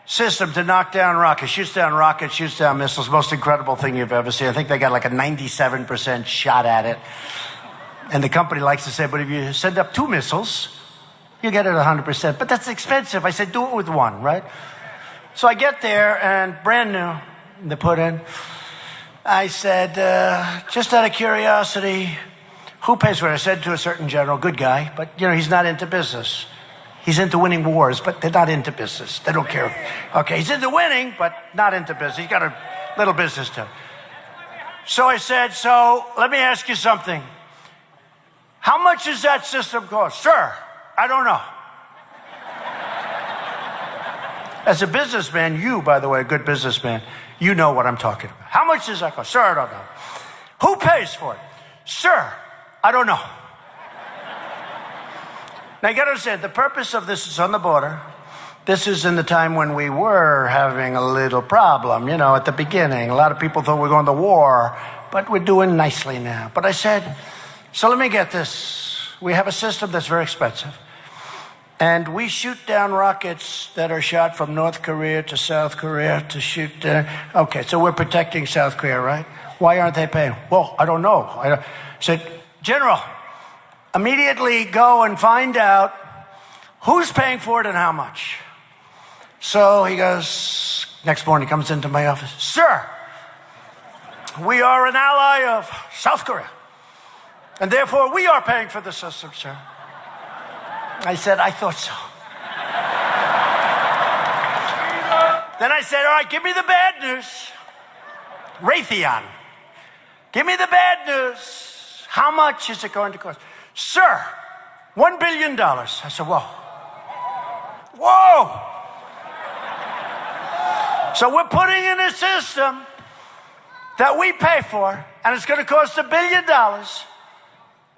system to knock down rockets, shoots down missiles, most incredible thing you've ever seen. I think they got like a 97% shot at it. And the company likes to say, but if you send up 2 missiles, you get it 100%. But that's expensive. I said, do it with 1, right? So I get there and brand new, they put in. I said, just out of curiosity, who pays for it? I said to a certain general, good guy, but he's not into business. He's into winning wars, but they're not into business. They don't care. Okay, he's into winning, but not into business. He's got a little business too. So I said, so let me ask you something. How much does that system cost? Sir, I don't know. As a businessman, you, by the way, a good businessman, you know what I'm talking about. How much does that cost? Sir, I don't know. Who pays for it? Sir, I don't know. Now, you got to understand, the purpose of this is on the border. This is in the time when we were having a little problem, at the beginning. A lot of people thought we were going to war, but we're doing nicely now. But I said, so let me get this. We have a system that's very expensive. And we shoot down rockets that are shot from North Korea to South Korea to shoot down. Okay, so we're protecting South Korea, right? Why aren't they paying? Well, I don't know. I said, General, immediately go and find out who's paying for it and how much. So he goes, next morning he comes into my office. Sir, we are an ally of South Korea. And therefore we are paying for the system, sir. I said, I thought so. Then I said, all right, give me the bad news. Raytheon, give me the bad news. How much is it going to cost? Sir, $1 billion. I said, whoa. Whoa. So we're putting in a system that we pay for, and it's going to cost $1 billion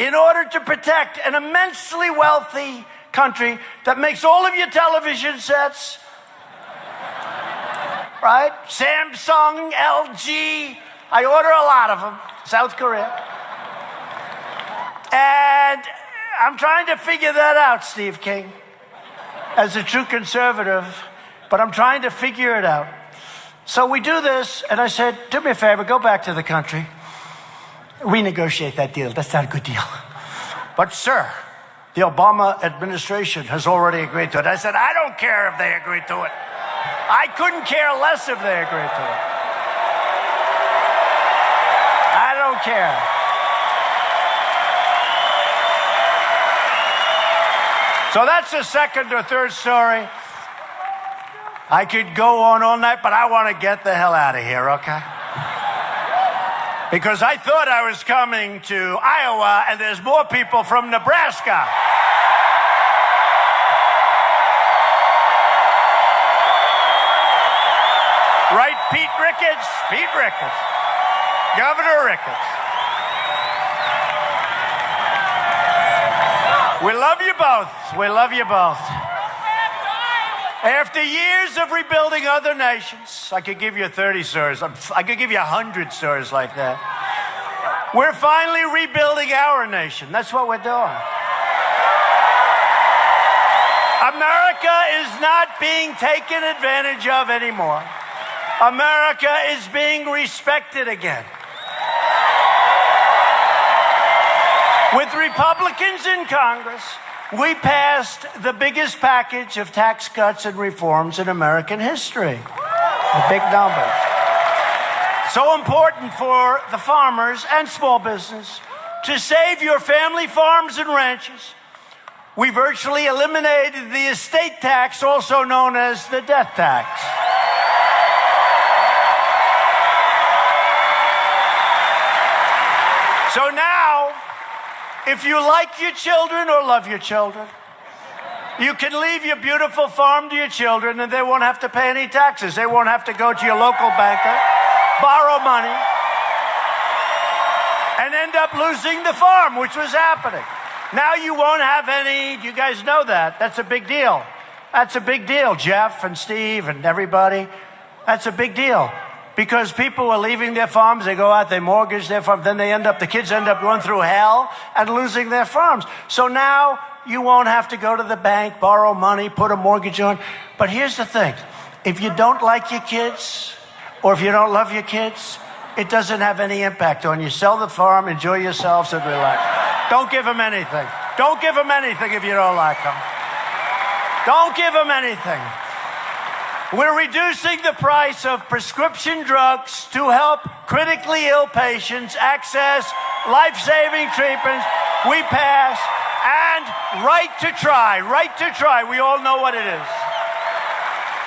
in order to protect an immensely wealthy country that makes all of your television sets, right? Samsung, LG, I order a lot of them, South Korea. And I'm trying to figure that out, Steve King, as a true conservative, but I'm trying to figure it out. So we do this, and I said, do me a favor, go back to the country, renegotiate that deal. That's not a good deal. But sir, the Obama administration has already agreed to it. I said, I don't care if they agreed to it. I couldn't care less if they agreed to it. I don't care. So that's the second or third story. I could go on all night, but I want to get the hell out of here, okay? Because I thought I was coming to Iowa, and there's more people from Nebraska. Right, Pete Ricketts? Pete Ricketts. Governor Ricketts. We love you both. We love you both. After years of rebuilding other nations, I could give you 30 stories. I could give you 100 stories like that. We're finally rebuilding our nation. That's what we're doing. America is not being taken advantage of anymore. America is being respected again. With Republicans in Congress, we passed the biggest package of tax cuts and reforms in American history. A big number. So important for the farmers and small business to save your family farms and ranches. We virtually eliminated the estate tax, also known as the death tax. So now, if you like your children or love your children, you can leave your beautiful farm to your children and they won't have to pay any taxes. They won't have to go to your local banker, borrow money, and end up losing the farm, which was happening. Now you won't have any, you guys know that. That's a big deal. That's a big deal, Jeff and Steve and everybody. That's a big deal. Because people are leaving their farms, they go out, they mortgage their farm, then the kids end up going through hell and losing their farms. So now you won't have to go to the bank, borrow money, put a mortgage on. But here's the thing. If you don't like your kids, or if you don't love your kids, it doesn't have any impact on you. Sell the farm, enjoy yourselves, and relax. Don't give them anything. Don't give them anything if you don't like them. Don't give them anything. We're reducing the price of prescription drugs to help critically ill patients access life-saving treatments. We pass, and right to try. Right to try. We all know what it is.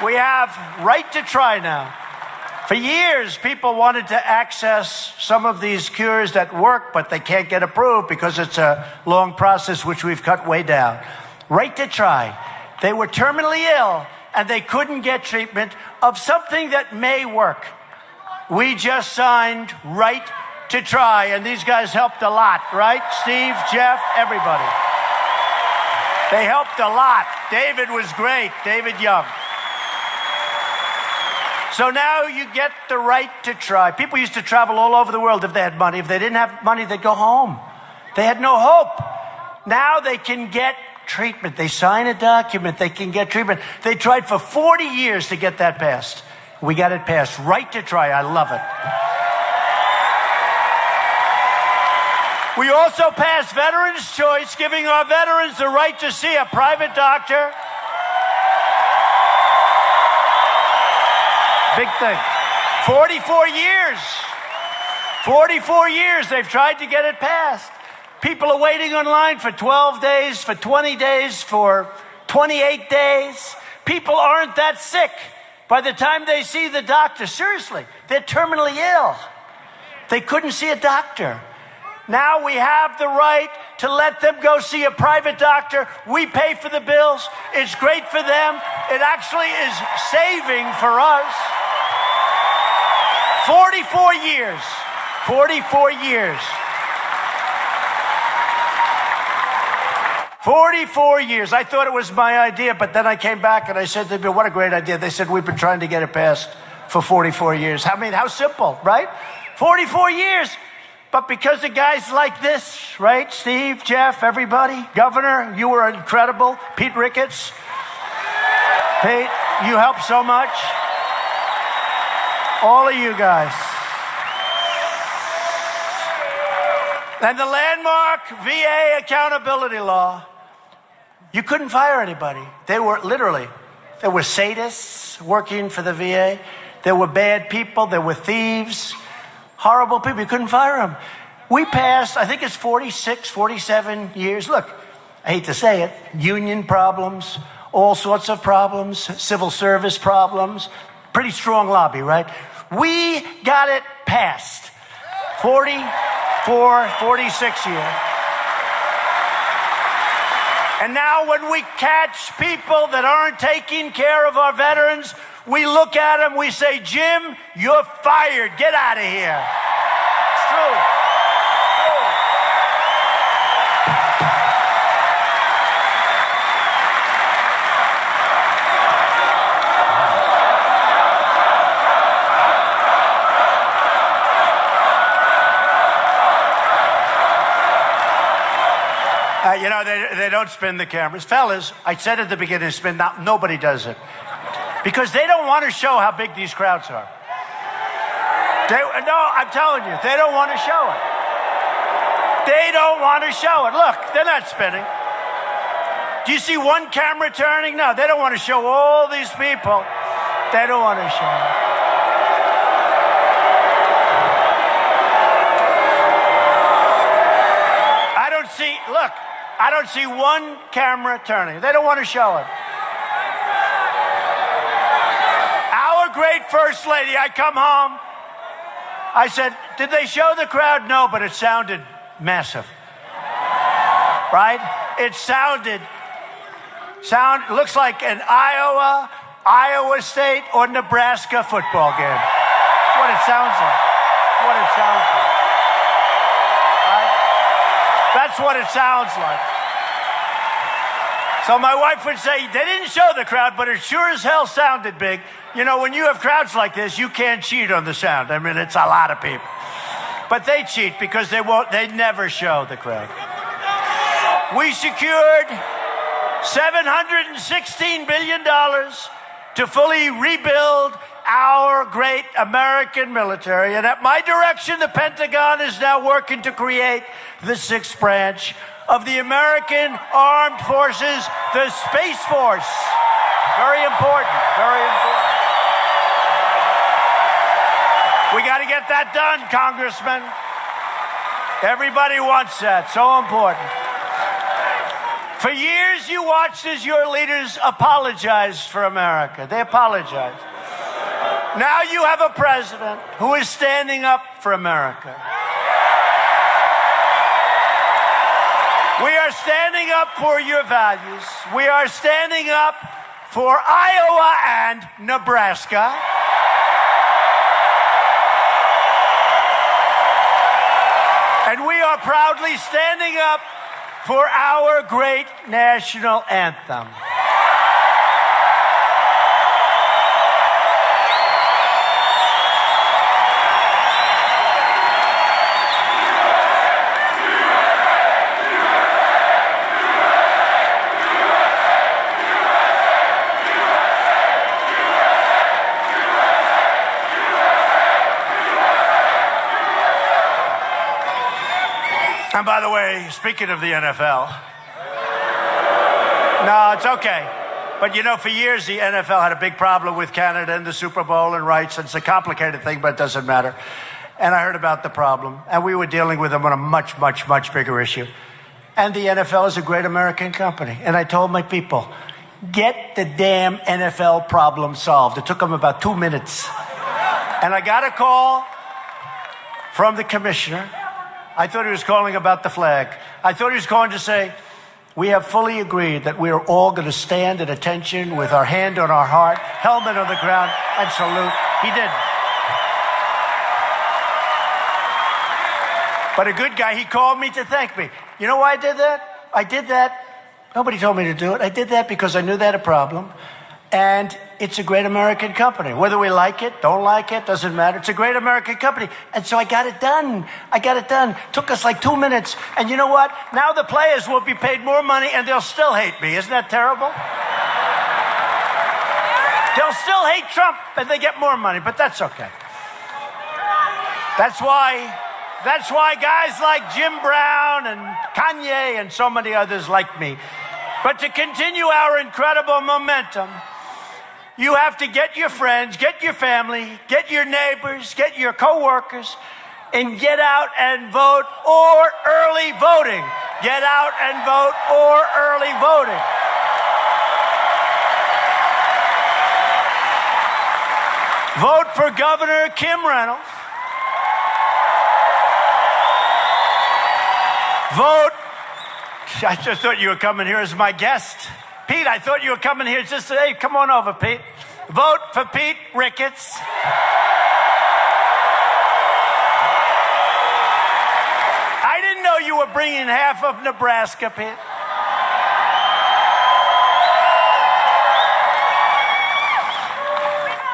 We have right to try now. For years, people wanted to access some of these cures that work, but they can't get approved because it's a long process, which we've cut way down. Right to try. They were terminally ill, and they couldn't get treatment of something that may work. We just signed right to try, and these guys helped a lot, right? Steve, Jeff, everybody. They helped a lot. David was great, David Young. So now you get the right to try. People used to travel all over the world if they had money. If they didn't have money, they'd go home. They had no hope. Now they can get treatment. They sign a document, they can get treatment. They tried for 40 years to get that passed. We got it passed. Right to try. I love it. We also passed Veterans Choice, giving our veterans the right to see a private doctor. Big thing. 44 years. 44 years they've tried to get it passed. People are waiting online for 12 days, for 20 days, for 28 days. People aren't that sick by the time they see the doctor. Seriously, they're terminally ill. They couldn't see a doctor. Now we have the right to let them go see a private doctor. We pay for the bills. It's great for them. It actually is saving for us. 44 years. 44 years. 44 years. I thought it was my idea, but then I came back and I said to them, what a great idea. They said, we've been trying to get it passed for 44 years. I mean, how simple, right? 44 years. But because of guys like this, right? Steve, Jeff, everybody, Governor, you were incredible. Pete Ricketts. Pete, you helped so much. All of you guys. And the landmark VA accountability law. You couldn't fire anybody. They were there were sadists working for the VA. There were bad people. There were thieves, horrible people. You couldn't fire them. We passed, I think it's 46, 47 years. Look, I hate to say it, union problems, all sorts of problems, civil service problems, pretty strong lobby, right? We got it passed. 44, 46 years. And now when we catch people that aren't taking care of our veterans, we look at them, we say, Jim, you're fired. Get out of here. It's true. You know, they don't spin the cameras. Fellas, I said at the beginning, nobody does it. Because they don't want to show how big these crowds are. No, I'm telling you, they don't want to show it. They don't want to show it. Look, they're not spinning. Do you see one camera turning? No, they don't want to show all these people. They don't want to show it. I don't see one camera turning. They don't want to show it. Our great First Lady, I come home. I said, did they show the crowd? No, but it sounded massive. Right? It looks like an Iowa State or Nebraska football game. That's what it sounds like. That's what it sounds like. Right? That's what it sounds like. So my wife would say, they didn't show the crowd, but it sure as hell sounded big. You know, when you have crowds like this, you can't cheat on the sound. I mean, it's a lot of people. But they cheat because they never show the crowd. We secured $716 billion to fully rebuild our great American military. And at my direction, the Pentagon is now working to create the sixth branch of the American Armed Forces, the Space Force. Very important, very important. We got to get that done, Congressman. Everybody wants that, so important. For years, you watched as your leaders apologized for America. They apologized. Now you have a president who is standing up for America. We are standing up for your values. We are standing up for Iowa and Nebraska. And we are proudly standing up for our great national anthem. And by the way, speaking of the NFL, no, it's okay. But you know, for years, the NFL had a big problem with Canada and the Super Bowl and rights. And it's a complicated thing, but it doesn't matter. And I heard about the problem. And we were dealing with them on a much, much, much bigger issue. And the NFL is a great American company. And I told my people, get the damn NFL problem solved. It took them about 2 minutes. And I got a call from the commissioner. I thought he was calling about the flag. I thought he was calling to say, we have fully agreed that we are all going to stand at attention with our hand on our heart, helmet on the ground, and salute. He didn't. But a good guy, he called me to thank me. You know why I did that? I did that. Nobody told me to do it. I did that because I knew they had a problem. And it's a great American company. Whether we like it, don't like it, doesn't matter. It's a great American company. And so I got it done. I got it done. Took us like 2 minutes. And you know what? Now the players will be paid more money and they'll still hate me. Isn't that terrible? They'll still hate Trump and they get more money, but that's okay. That's why guys like Jim Brown and Kanye and so many others like me. But to continue our incredible momentum, you have to get your friends, get your family, get your neighbors, get your coworkers, and get out and vote or early voting. Get out and vote or early voting. Vote for Governor Kim Reynolds. Vote. I just thought you were coming here as my guest. Pete, I thought you were coming here just to, hey, come on over, Pete. Vote for Pete Ricketts. I didn't know you were bringing half of Nebraska, Pete.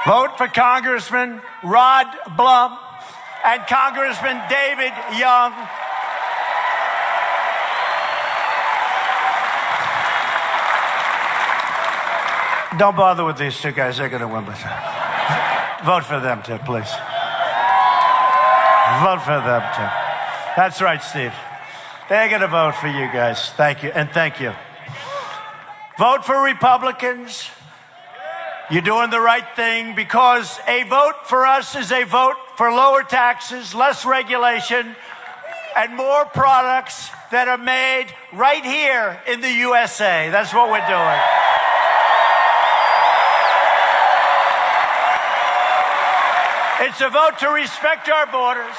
Vote for Congressman Rod Blum and Congressman David Young. Don't bother with these two guys. They're going to win. Vote for them too, please. Vote for them, too. That's right, Steve. They're going to vote for you guys. Thank you, and thank you. Vote for Republicans. You're doing the right thing, because a vote for us is a vote for lower taxes, less regulation, and more products that are made right here in the USA. That's what we're doing. It's a vote to respect our borders,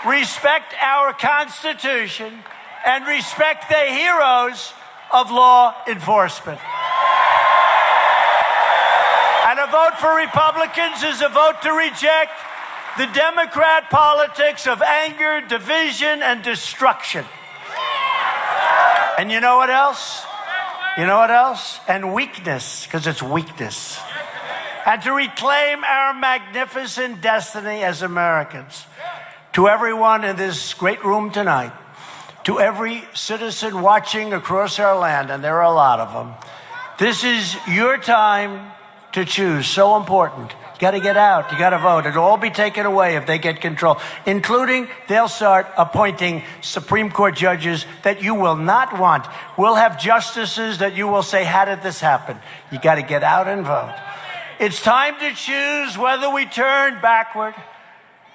respect our Constitution, and respect the heroes of law enforcement. And a vote for Republicans is a vote to reject the Democrat politics of anger, division, and destruction. And you know what else? You know what else? And weakness, because it's weakness. And to reclaim our magnificent destiny as Americans. To everyone in this great room tonight, to every citizen watching across our land, and there are a lot of them, this is your time to choose. So important. You got to get out. You got to vote. It'll all be taken away if they get control, including they'll start appointing Supreme Court judges that you will not want. We'll have justices that you will say, how did this happen? You got to get out and vote. It's time to choose whether we turn backward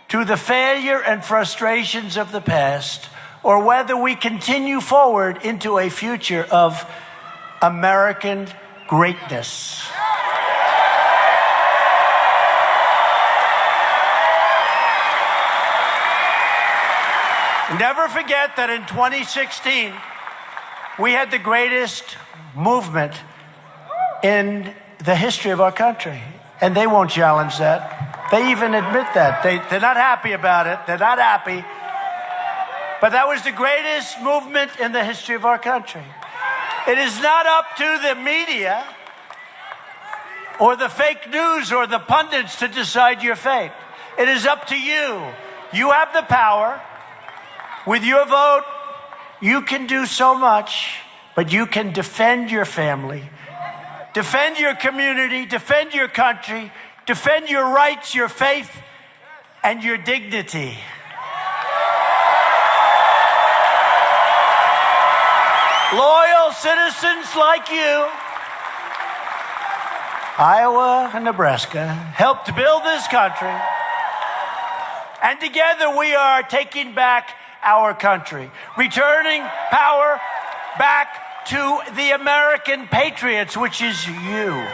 to the failure and frustrations of the past, or whether we continue forward into a future of American greatness. Never forget that in 2016, we had the greatest movement in the history of our country. And they won't challenge that. They even admit that. They're not happy about it. They're not happy. But that was the greatest movement in the history of our country. It is not up to the media or the fake news or the pundits to decide your fate. It is up to you. You have the power. With your vote, you can do so much, but you can defend your family, defend your community, defend your country, defend your rights, your faith, and your dignity. Loyal citizens like you, Iowa and Nebraska, helped build this country. And together we are taking back our country, returning power back to the American patriots, which is you.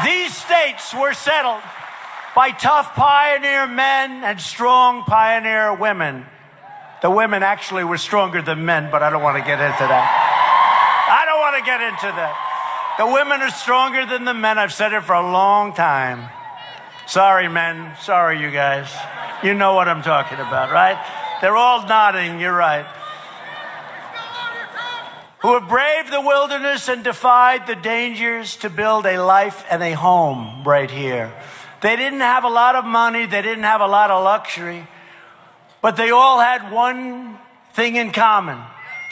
These states were settled by tough pioneer men and strong pioneer women. The women actually were stronger than men, but I don't want to get into that. I don't want to get into that. The women are stronger than the men. I've said it for a long time. Sorry, men. Sorry, you guys. You know what I'm talking about, right? They're all nodding. You're right. Who have braved the wilderness and defied the dangers to build a life and a home right here. They didn't have a lot of money. They didn't have a lot of luxury. But they all had one thing in common.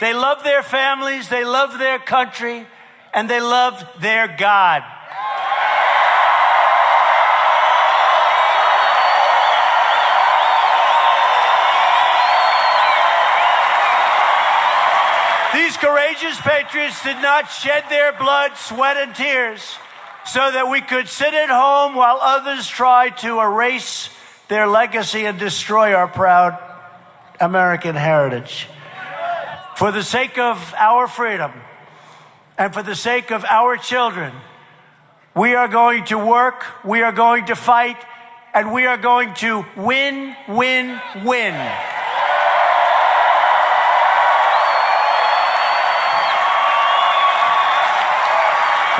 They loved their families. They loved their country. And they loved their God. These courageous patriots did not shed their blood, sweat, and tears so that we could sit at home while others tried to erase their legacy and destroy our proud American heritage. For the sake of our freedom and for the sake of our children, we are going to work, we are going to fight, and we are going to win, win, win.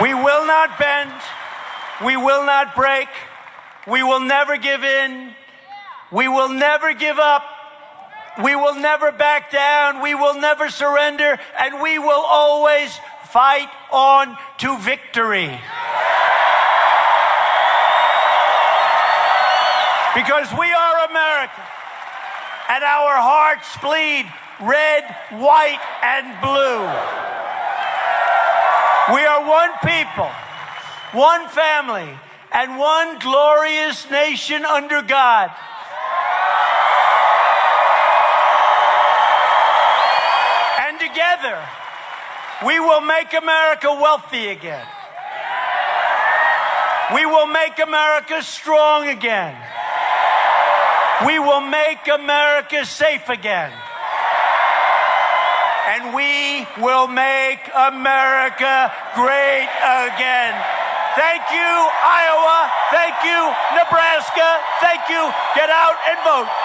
We will not bend. We will not break. We will never give in. We will never give up. We will never back down. We will never surrender. And we will always fight on to victory. Because we are American. And our hearts bleed red, white, and blue. We are one people, one family, and one glorious nation under God. And together, we will make America wealthy again. We will make America strong again. We will make America safe again. And we will make America great again. Thank you, Iowa. Thank you, Nebraska. Thank you. Get out and vote.